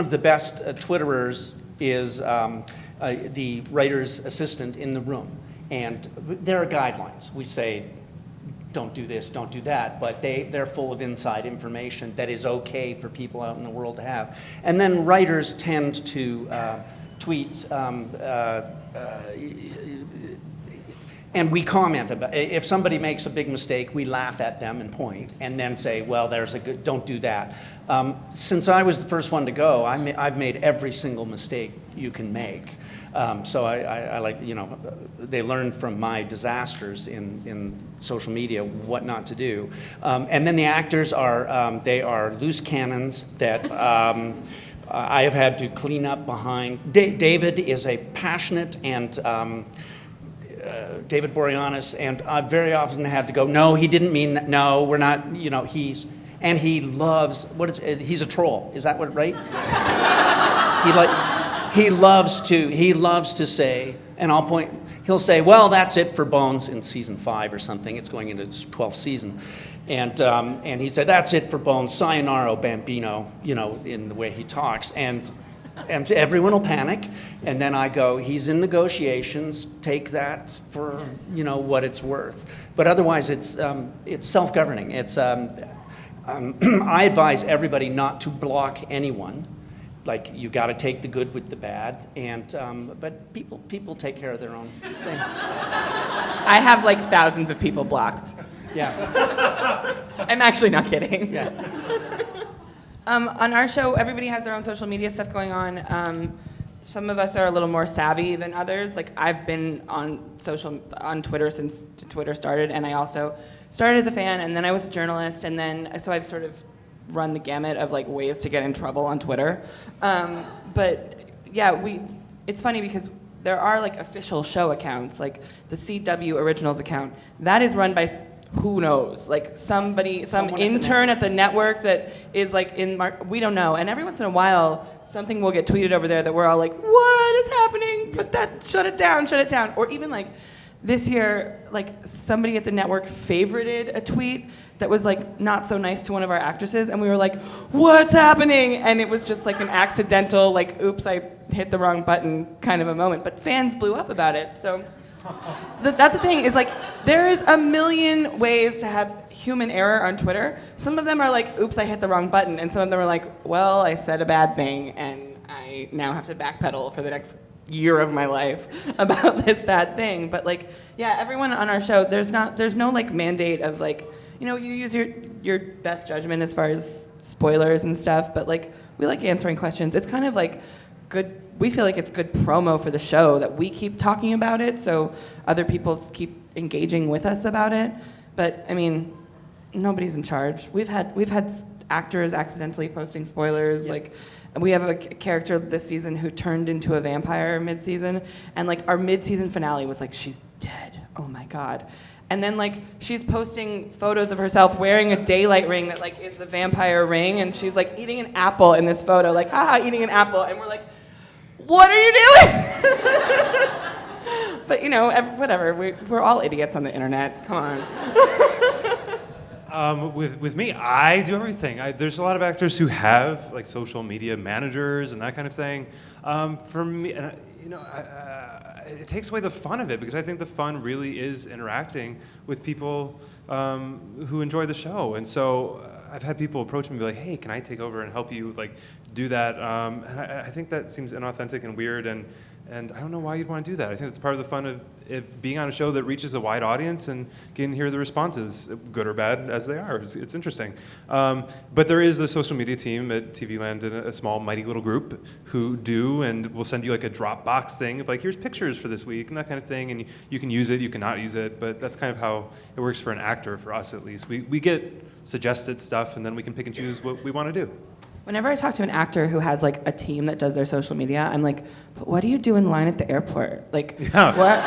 of the best Twitterers is the writer's assistant in the room, and there are guidelines. We say, don't do this, don't do that, but they're full of inside information that is okay for people out in the world to have. And then writers tend to tweet, and we comment about, if somebody makes a big mistake, we laugh at them and point, and then say, well, there's a good, don't do that. Since I was the first one to go, I've made every single mistake you can make. So I like, they learned from my disasters in social media what not to do. And then the actors they are loose cannons that I have had to clean up behind. David is a passionate and David Boreanaz, and I very often had to go, no, he didn't mean that, no, we're not, and he loves, he's a troll, is that what, right? He loves to say, and he'll say, well, that's it for Bones in season 5 or something, it's going into its 12th season. And he said, that's it for Bones, sayonara, Bambino, in the way he talks. And everyone will panic, and then I go, he's in negotiations, take that for, what it's worth. But otherwise, it's self-governing. I advise everybody not to block anyone. Like, you got to take the good with the bad, but people take care of their own thing. I have like thousands of people blocked. Yeah. I'm actually not kidding. Yeah. On our show, everybody has their own social media stuff going on. Some of us are a little more savvy than others. Like, I've been on Twitter since Twitter started, and I also started as a fan, and then I was a journalist, and then so I've sort of run the gamut of like ways to get in trouble on Twitter. But yeah, it's funny because there are like official show accounts, like the CW Originals account. That is run by who knows, like some intern at the network that is like we don't know. And every once in a while, something will get tweeted over there that we're all like, what is happening? Shut it down. Or even like this year, like somebody at the network favorited a tweet that was like not so nice to one of our actresses, and we were like, what's happening? And it was just like an accidental, like, oops, I hit the wrong button kind of a moment. But fans blew up about it, so. That's the thing, is like, there is a million ways to have human error on Twitter. Some of them are like, oops, I hit the wrong button. And some of them are like, well, I said a bad thing, and I now have to backpedal for the next year of my life about this bad thing. But like, yeah, everyone on our show, there's no like mandate of like, you use your best judgment as far as spoilers and stuff, but like, we like answering questions. It's kind of like we feel like it's good promo for the show that we keep talking about it, so other people keep engaging with us about it. But I mean, nobody's in charge. We've had actors accidentally posting spoilers. Yeah. Like, we have a character this season who turned into a vampire mid-season, and like our mid-season finale was like, she's dead. Oh my god. And then like she's posting photos of herself wearing a daylight ring that like is the vampire ring, and she's like eating an apple in this photo, like haha, eating an apple, and we're like, what are you doing? But whatever. We're all idiots on the internet. Come on. With me, I do everything. There's a lot of actors who have like social media managers and that kind of thing. For me, it takes away the fun of it, because I think the fun really is interacting with people who enjoy the show. And so I've had people approach me and be like, hey, can I take over and help you like do that? And I think that seems inauthentic and weird, and I don't know why you'd want to do that. I think it's part of the fun of being on a show that reaches a wide audience and getting to hear the responses, good or bad as they are. It's interesting. But there is the social media team at TV Land, in a small, mighty little group, who do, and will send you like a Dropbox thing of like, here's pictures for this week and that kind of thing, and you can use it, you cannot use it, but that's kind of how it works for an actor, for us at least. We get suggested stuff, and then we can pick and choose what we want to do. Whenever I talk to an actor who has like a team that does their social media, I'm like, but what do you do in line at the airport? Like, yeah. What?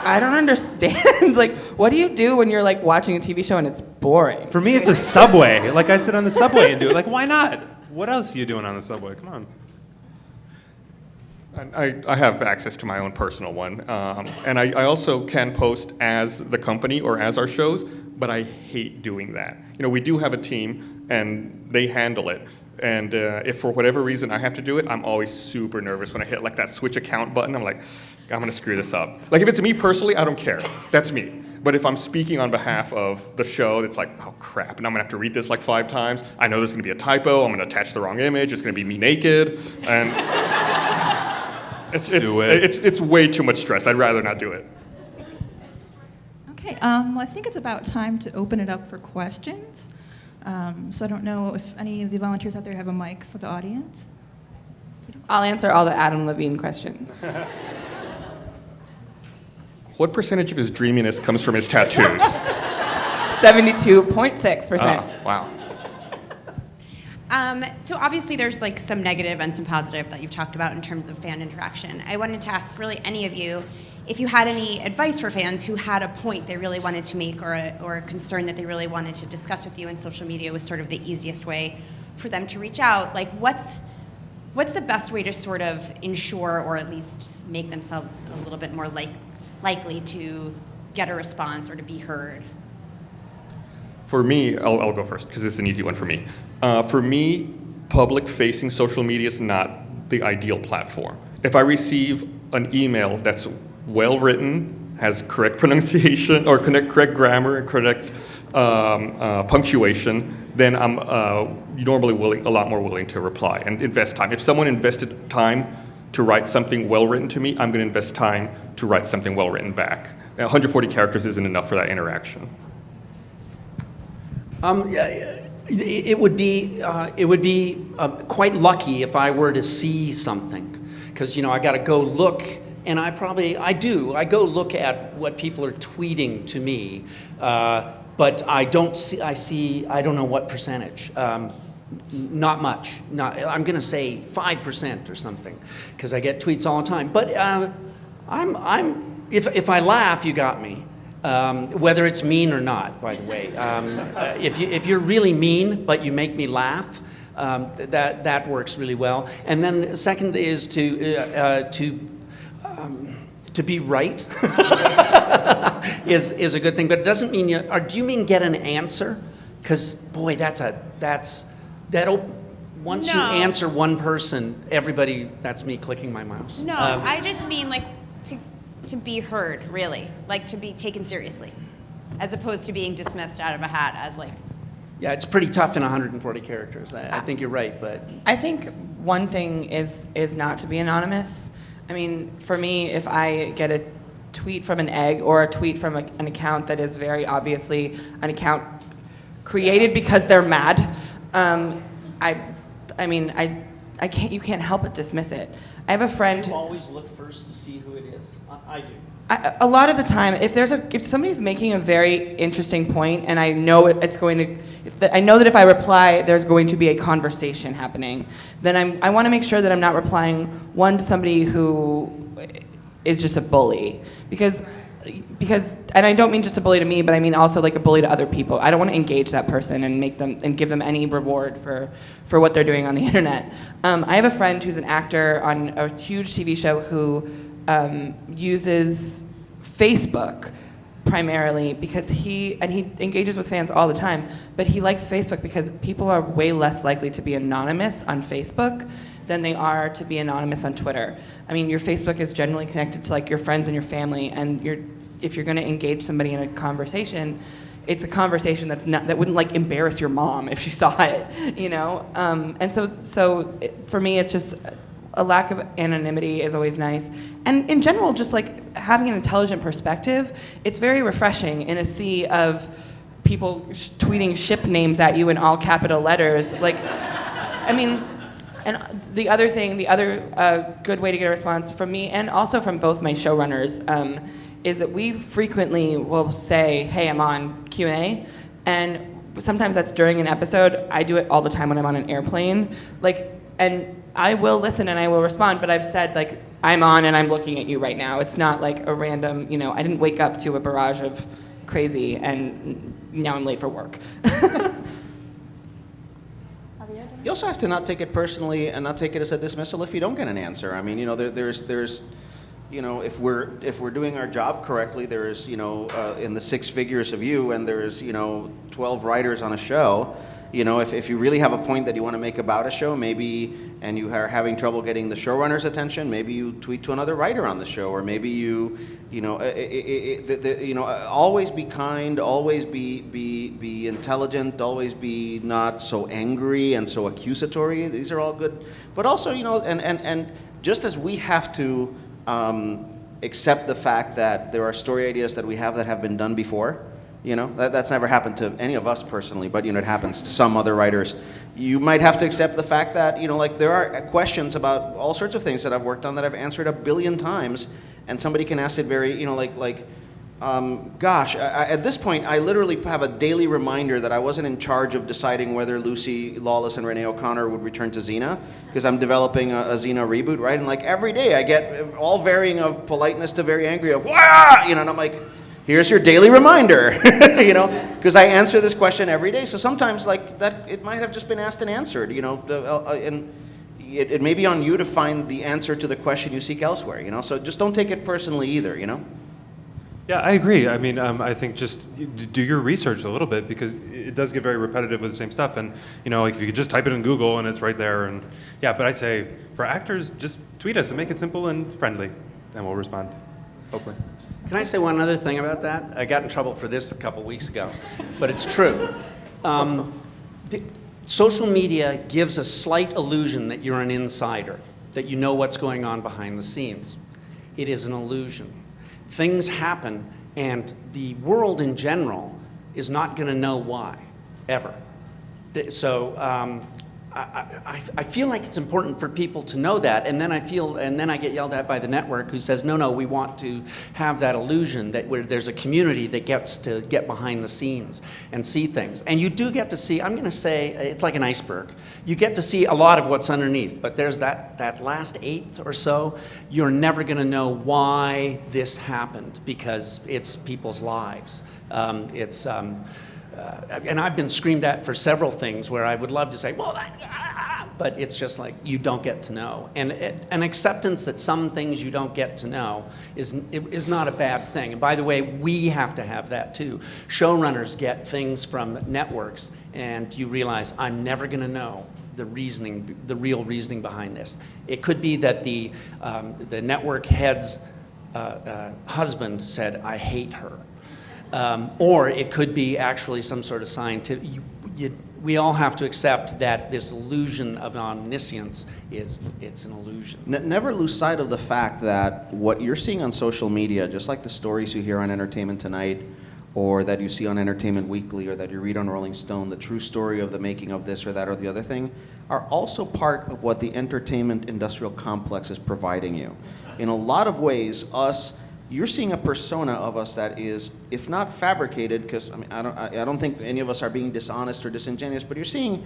I don't understand. Like, what do you do when you're like watching a TV show and it's boring? For me, it's a subway. Like, I sit on the subway and do it. Like, why not? What else are you doing on the subway? Come on. I have access to my own personal one, and I also can post as the company or as our shows, but I hate doing that. We do have a team, and they handle it. And if for whatever reason I have to do it, I'm always super nervous when I hit like that switch account button. I'm like, I'm gonna screw this up. Like, if it's me personally, I don't care. That's me. But if I'm speaking on behalf of the show, it's like, oh crap, and I'm gonna have to read this like 5 times. I know there's gonna be a typo. I'm gonna attach the wrong image. It's gonna be me naked, and it's way too much stress. I'd rather not do it. Okay, well, I think it's about time to open it up for questions. So I don't know if any of the volunteers out there have a mic for the audience. I'll answer all the Adam Levine questions. What percentage of his dreaminess comes from his tattoos? 72.6%. Wow. So obviously there's like some negative and some positive that you've talked about in terms of fan interaction. I wanted to ask really any of you if you had any advice for fans who had a point they really wanted to make or a concern that they really wanted to discuss with you, and social media was sort of the easiest way for them to reach out, like what's the best way to sort of ensure or at least just make themselves a little bit more likely to get a response or to be heard? For me, I'll go first because it's an easy one for me. For me, public-facing social media is not the ideal platform. If I receive an email that's well-written, has correct pronunciation, or correct grammar and correct punctuation, then I'm normally a lot more willing to reply and invest time. If someone invested time to write something well-written to me, I'm going to invest time to write something well-written back. 140 characters isn't enough for that interaction. It would be quite lucky if I were to see something, because I got to go look, and I go look at what people are tweeting to me, but I don't know what percentage. Not much. I'm going to say 5% or something, because I get tweets all the time. But if I laugh, you got me. Whether it's mean or not, by the way. If you're really mean, but you make me laugh, that works really well. And then the second is to be right is a good thing, but it doesn't mean do you mean get an answer? Because boy, once you answer one person, everybody, that's me clicking my mouse. No, I just mean like to be heard, really, like to be taken seriously, as opposed to being dismissed out of a hat as like. Yeah, it's pretty tough in 140 characters. I think you're right, but. I think one thing is not to be anonymous. I mean, for me, if I get a tweet from an egg or a tweet from an account that is very obviously an account created because they're mad, I can't. You can't help but dismiss it. I have a friend. You always look first to see who it is. I do. A lot of the time, if somebody's making a very interesting point, and I know I know that if I reply, there's going to be a conversation happening, then I want to make sure that I'm not replying to somebody who is just a bully, because, and I don't mean just a bully to me, but I mean also like a bully to other people. I don't want to engage that person and give them any reward for what they're doing on the internet. I have a friend who's an actor on a huge TV show who uses Facebook primarily because he engages with fans all the time, but he likes Facebook because people are way less likely to be anonymous on Facebook than they are to be anonymous on Twitter. I mean, your Facebook is generally connected to like your friends and your family, and if you're going to engage somebody in a conversation, it's a conversation that wouldn't like embarrass your mom if she saw it, And so for me, it's just a lack of anonymity is always nice. And in general, just like having an intelligent perspective, it's very refreshing in a sea of people tweeting ship names at you in all capital letters. Like, I mean, and the other good way to get a response from me and also from both my showrunners is that we frequently will say, hey, I'm on Q&A, and sometimes that's during an episode. I do it all the time when I'm on an airplane. And I will listen and I will respond, but I've said, like, I'm on and I'm looking at you right now. It's not like a random, I didn't wake up to a barrage of crazy and now I'm late for work. You also have to not take it personally and not take it as a dismissal if you don't get an answer. I mean, there's if we're doing our job correctly, there's, in the six figures of you and there's, 12 writers on a show. If you really have a point that you want to make about a show, maybe, and you are having trouble getting the showrunner's attention, maybe you tweet to another writer on the show, or maybe always be kind, always be intelligent, always be not so angry and so accusatory. These are all good, but also, and just as we have to accept the fact that there are story ideas that we have that have been done before. That's never happened to any of us personally, but it happens to some other writers. You might have to accept the fact that there are questions about all sorts of things that I've worked on that I've answered 1 billion times, and somebody can ask it very Gosh, at this point, I literally have a daily reminder that I wasn't in charge of deciding whether Lucy Lawless and Renee O'Connor would return to Xena, because I'm developing a Xena reboot, right? And like every day, I get all varying of politeness to very angry of, wah! You know, and I'm like, here's your daily reminder, you know, because I answer this question every day. So sometimes, like that, it might have just been asked and answered, you know, and it may be on you to find the answer to the question you seek elsewhere, you know. So just don't take it personally either, you know. Yeah, I agree. I mean, I think just do your research a little bit, because it does get very repetitive with the same stuff. And, you know, like if you could just type it in Google and it's right there. And yeah, but I say for actors, just tweet us and make it simple and friendly, and we'll respond, hopefully. Can I say one other thing about that? I got in trouble for this a couple weeks ago, but it's true. Social media gives a slight illusion that you're an insider, that you know what's going on behind the scenes. It is an illusion. Things happen, and the world in general is not going to know why, ever. So I feel like it's important for people to know that, and then I get yelled at by the network who says, no, we want to have that illusion that there's a community that gets to get behind the scenes and see things. And you do get to see, I'm going to say, it's like an iceberg. You get to see a lot of what's underneath, but there's that last eighth or so, you're never going to know why this happened, because it's people's lives. And I've been screamed at for several things where I would love to say, well, but it's just like you don't get to know. And an acceptance that some things you don't get to know is not a bad thing. And by the way, we have to have that too. Showrunners get things from networks, and you realize, I'm never going to know the real reasoning behind this. It could be that the network head's husband said, I hate her. Or it could be actually some sort of scientific. We all have to accept that this illusion of omniscience it's an illusion. Never lose sight of the fact that what you're seeing on social media, just like the stories you hear on Entertainment Tonight, or that you see on Entertainment Weekly, or that you read on Rolling Stone, the true story of the making of this or that or the other thing, are also part of what the entertainment industrial complex is providing you. In a lot of ways, you're seeing a persona of us that is, if not fabricated, because I mean, I don't think any of us are being dishonest or disingenuous, but you're seeing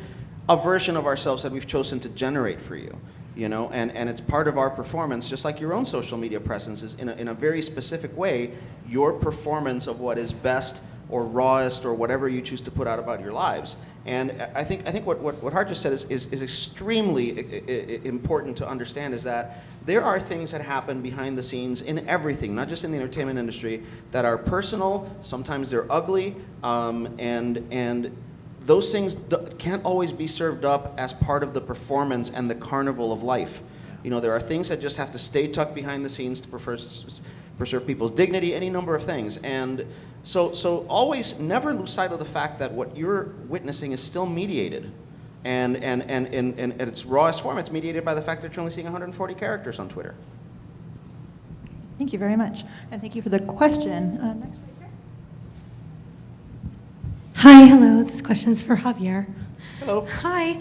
a version of ourselves that we've chosen to generate for you, you know, and it's part of our performance, just like your own social media presence is in a very specific way, your performance of what is best or rawest or whatever you choose to put out about your lives. And I think what Hart just said is extremely important to understand, is that there are things that happen behind the scenes in everything, not just in the entertainment industry, that are personal. Sometimes they're ugly, and those things can't always be served up as part of the performance and the carnival of life. You know, there are things that just have to stay tucked behind the scenes to preserve people's dignity, any number of things. And so always never lose sight of the fact that what you're witnessing is still mediated. And at its rawest form, it's mediated by the fact that you're only seeing 140 characters on Twitter. Thank you very much. And thank you for the question. Next right here. Hi, hello. This question is for Javier. Hello. Hi.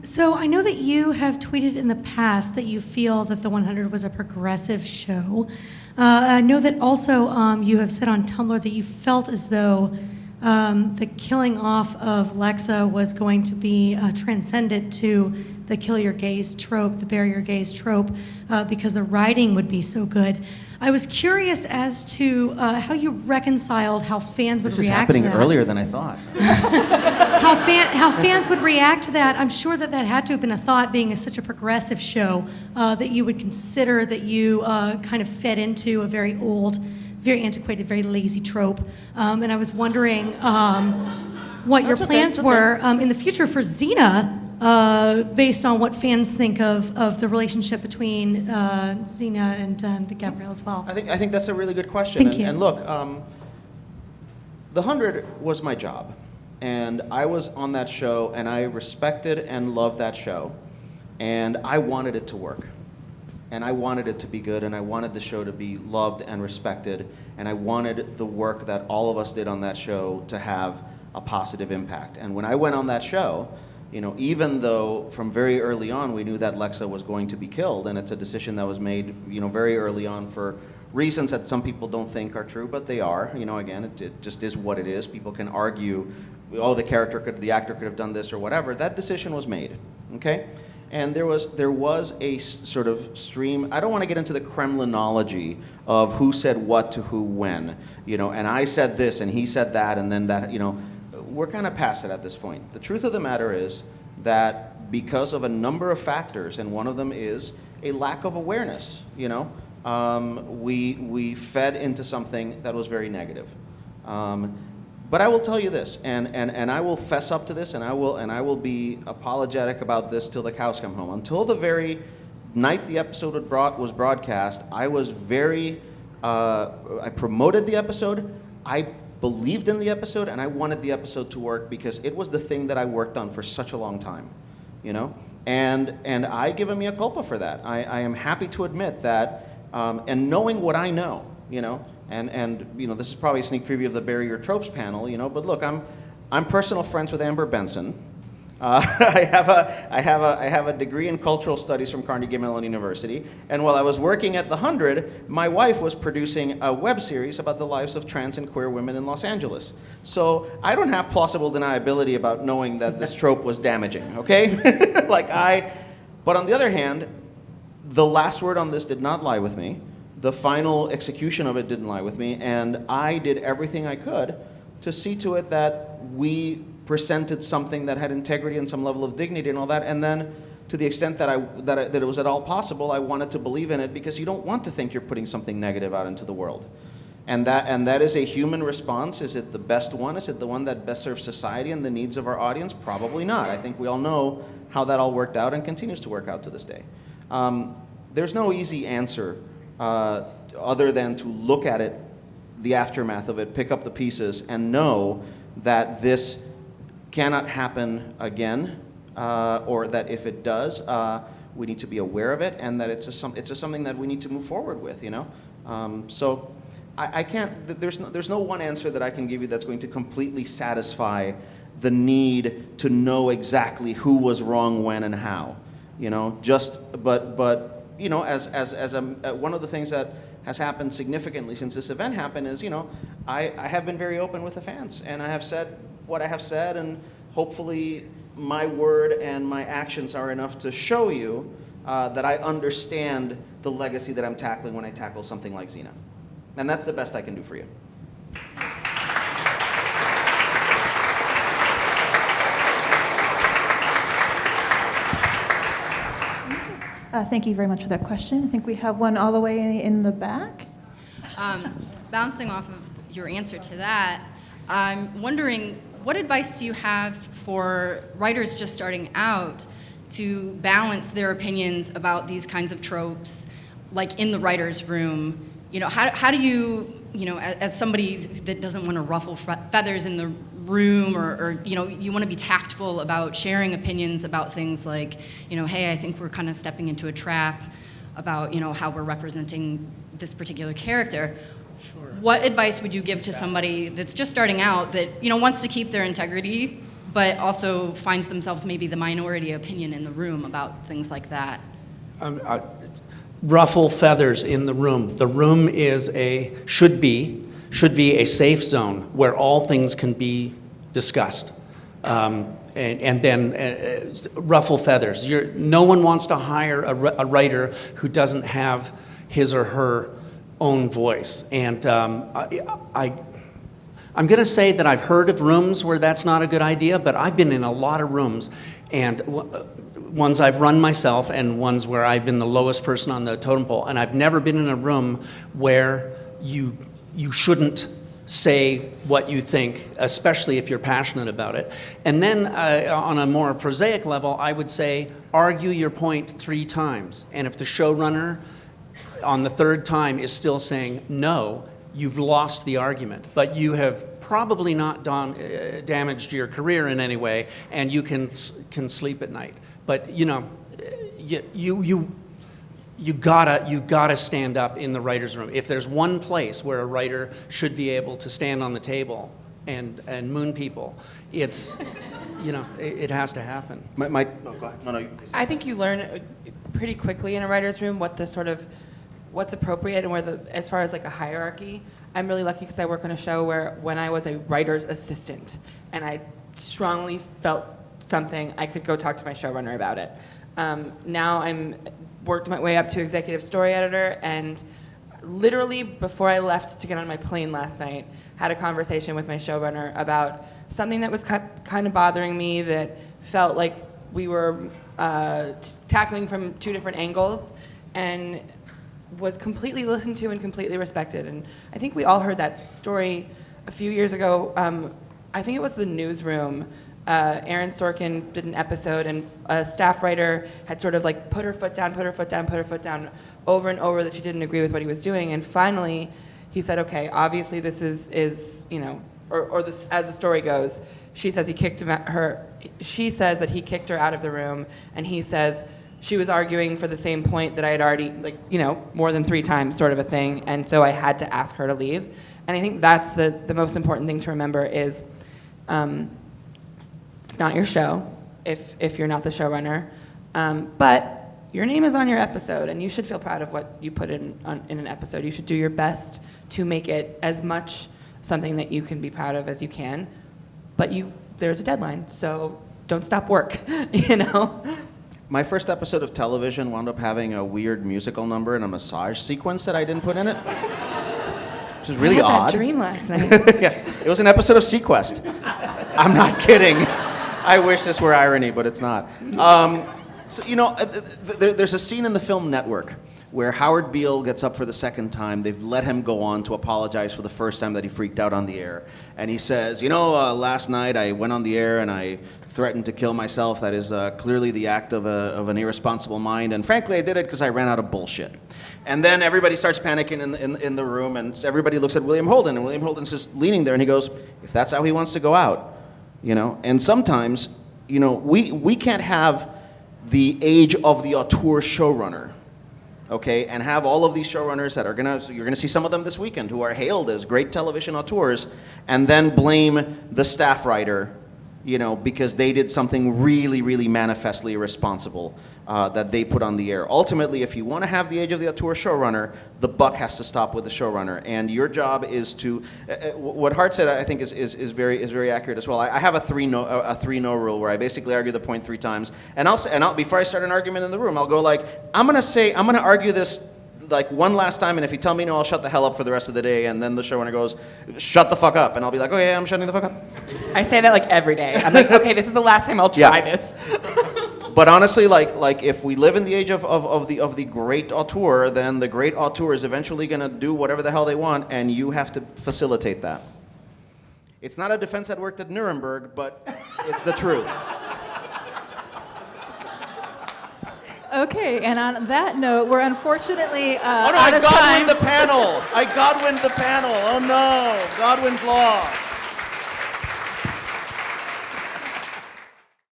So I know that you have tweeted in the past that you feel that the 100 was a progressive show. I know that also you have said on Tumblr that you felt as though the killing off of Lexa was going to be transcendent to the kill your gays trope, the bury your gays trope, because the writing would be so good. I was curious as to how you reconciled how fans would react to that. This is happening earlier than I thought. How fans would react to that. I'm sure that had to have been a thought, being such a progressive show, that you would consider that you kind of fed into a very old, very antiquated, very lazy trope. And I was wondering what your plans were in the future for Xena, based on what fans think of the relationship between Xena and Gabrielle as well. I think that's a really good question. Thank you. And look, The 100 was my job, and I was on that show, and I respected and loved that show, and I wanted it to work. And I wanted it to be good, and I wanted the show to be loved and respected, and I wanted the work that all of us did on that show to have a positive impact. And when I went on that show, you know, even though from very early on we knew that Lexa was going to be killed, and it's a decision that was made, you know, very early on for reasons that some people don't think are true, but they are. You know, again, it just is what it is. People can argue, oh, the actor could have done this or whatever. That decision was made, okay? And there was a sort of stream. I don't want to get into the Kremlinology of who said what to who when, you know, and I said this and he said that and then that, you know. We're kind of past it at this point. The truth of the matter is that because of a number of factors, and one of them is a lack of awareness, you know, we fed into something that was very negative. But I will tell you this, and I will fess up to this, and I will be apologetic about this till the cows come home. Until the very night the episode was broadcast, I was very, I promoted the episode, I believed in the episode, and I wanted the episode to work because it was the thing that I worked on for such a long time, you know? And I give a mea culpa for that. I am happy to admit that, and knowing what I know, you know, and you know, this is probably a sneak preview of the Bury Your Tropes panel, you know, but look, I'm personal friends with Amber Benson. I have a degree in cultural studies from Carnegie Mellon University, and while I was working at the 100, my wife was producing a web series about the lives of trans and queer women in Los Angeles. So I don't have plausible deniability about knowing that this trope was damaging, okay? But on the other hand, the last word on this did not lie with me. The final execution of it didn't lie with me, and I did everything I could to see to it that we presented something that had integrity and some level of dignity and all that, and then to the extent that it was at all possible, I wanted to believe in it because you don't want to think you're putting something negative out into the world. And that is a human response. Is it the best one? Is it the one that best serves society and the needs of our audience? Probably not. I think we all know how that all worked out and continues to work out to this day. There's no easy answer other than to look at it, the aftermath of it, pick up the pieces, and know that this cannot happen again, or that if it does, we need to be aware of it, and that it's just something that we need to move forward with, you know? So I can't, there's no one answer that I can give you that's going to completely satisfy the need to know exactly who was wrong, when, and how, you know? But you know, as one of the things that has happened significantly since this event happened is, you know, I have been very open with the fans, and I have said what I have said, and hopefully my word and my actions are enough to show you that I understand the legacy that I'm tackling when I tackle something like Xena. And that's the best I can do for you. Thank you very much for that question. I think we have one all the way in the back. Bouncing off of your answer to that, I'm wondering, what advice do you have for writers just starting out to balance their opinions about these kinds of tropes, like in the writer's room? You know, how do you, you know, as somebody that doesn't want to ruffle feathers in the room, or you know, you want to be tactful about sharing opinions about things like, you know, hey, I think we're kind of stepping into a trap about, you know, how we're representing this particular character. Sure. What advice would you give to somebody that's just starting out that, you know, wants to keep their integrity, but also finds themselves maybe the minority opinion in the room about things like that? Ruffle feathers in the room. The room is should be a safe zone where all things can be discussed. And then ruffle feathers. No one wants to hire a writer who doesn't have his or her own voice. And I'm going to say that I've heard of rooms where that's not a good idea, but I've been in a lot of rooms, and ones I've run myself and ones where I've been the lowest person on the totem pole, and I've never been in a room where you shouldn't say what you think, especially if you're passionate about it. And then on a more prosaic level, I would say argue your point 3 times. And if the showrunner on the 3rd time is still saying no, you've lost the argument. But you have probably not damaged your career in any way, and you can sleep at night. But you know, you gotta stand up in the writer's room. If there's one place where a writer should be able to stand on the table and moon people, it's, you know, it has to happen. Go ahead. No, you. I think you learn pretty quickly in a writer's room what what's appropriate and as far as like a hierarchy, I'm really lucky because I work on a show where when I was a writer's assistant and I strongly felt something, I could go talk to my showrunner about it. Now I'm worked my way up to executive story editor, and literally before I left to get on my plane last night, had a conversation with my showrunner about something that was kind of bothering me, that felt like we were tackling from two different angles, and was completely listened to and completely respected. And I think we all heard that story a few years ago. I think it was The Newsroom. Aaron Sorkin did an episode, and a staff writer had sort of like put her foot down over and over, that she didn't agree with what he was doing. And finally, he said, okay, obviously this is or this, as the story goes, she says she says that he kicked her out of the room, and he says she was arguing for the same point that I had already, more than 3 times, sort of a thing, and so I had to ask her to leave. And I think that's the most important thing to remember is, it's not your show if you're not the showrunner, but your name is on your episode, and you should feel proud of what you put in an episode. You should do your best to make it as much something that you can be proud of as you can, but there's a deadline, so don't stop work, My first episode of television wound up having a weird musical number and a massage sequence that I didn't put in it, which is really I had odd. that dream last night. Yeah, it was an episode of Sequest. I'm not kidding. I wish this were irony, but it's not. There's a scene in the film Network where Howard Beale gets up for the second time. They've let him go on to apologize for the first time that he freaked out on the air. And he says, last night I went on the air and I threatened to kill myself. That is clearly the act of an irresponsible mind. And frankly, I did it because I ran out of bullshit. And then everybody starts panicking in the room, and everybody looks at William Holden, and William Holden's just leaning there, and he goes, if that's how he wants to go out, And sometimes, we can't have the age of the auteur showrunner, okay, and have all of these showrunners that you're gonna see some of them this weekend who are hailed as great television auteurs, and then blame the staff writer, because they did something really, really manifestly irresponsible that they put on the air. Ultimately, if you want to have the age of the auteur showrunner, the buck has to stop with the showrunner, and your job is to. What Hart said, I think, is very accurate as well. I have a 3-no rule where I basically argue the point 3 times, and I'll before I start an argument in the room, I'll go like, I'm gonna argue this like one last time, and if you tell me no, I'll shut the hell up for the rest of the day. And then the showrunner goes, shut the fuck up, and I'll be like, oh yeah, I'm shutting the fuck up. I say that like every day. I'm like, okay, this is the last time I'll try this. But honestly, like if we live in the age of the great auteur, then the great auteur is eventually gonna do whatever the hell they want, and you have to facilitate that. It's not a defense that worked at Nuremberg, but it's the truth. Okay, and on that note, we're unfortunately Oh no, out I of time. Godwined the panel. I Godwined the panel. Oh no, Godwin's law.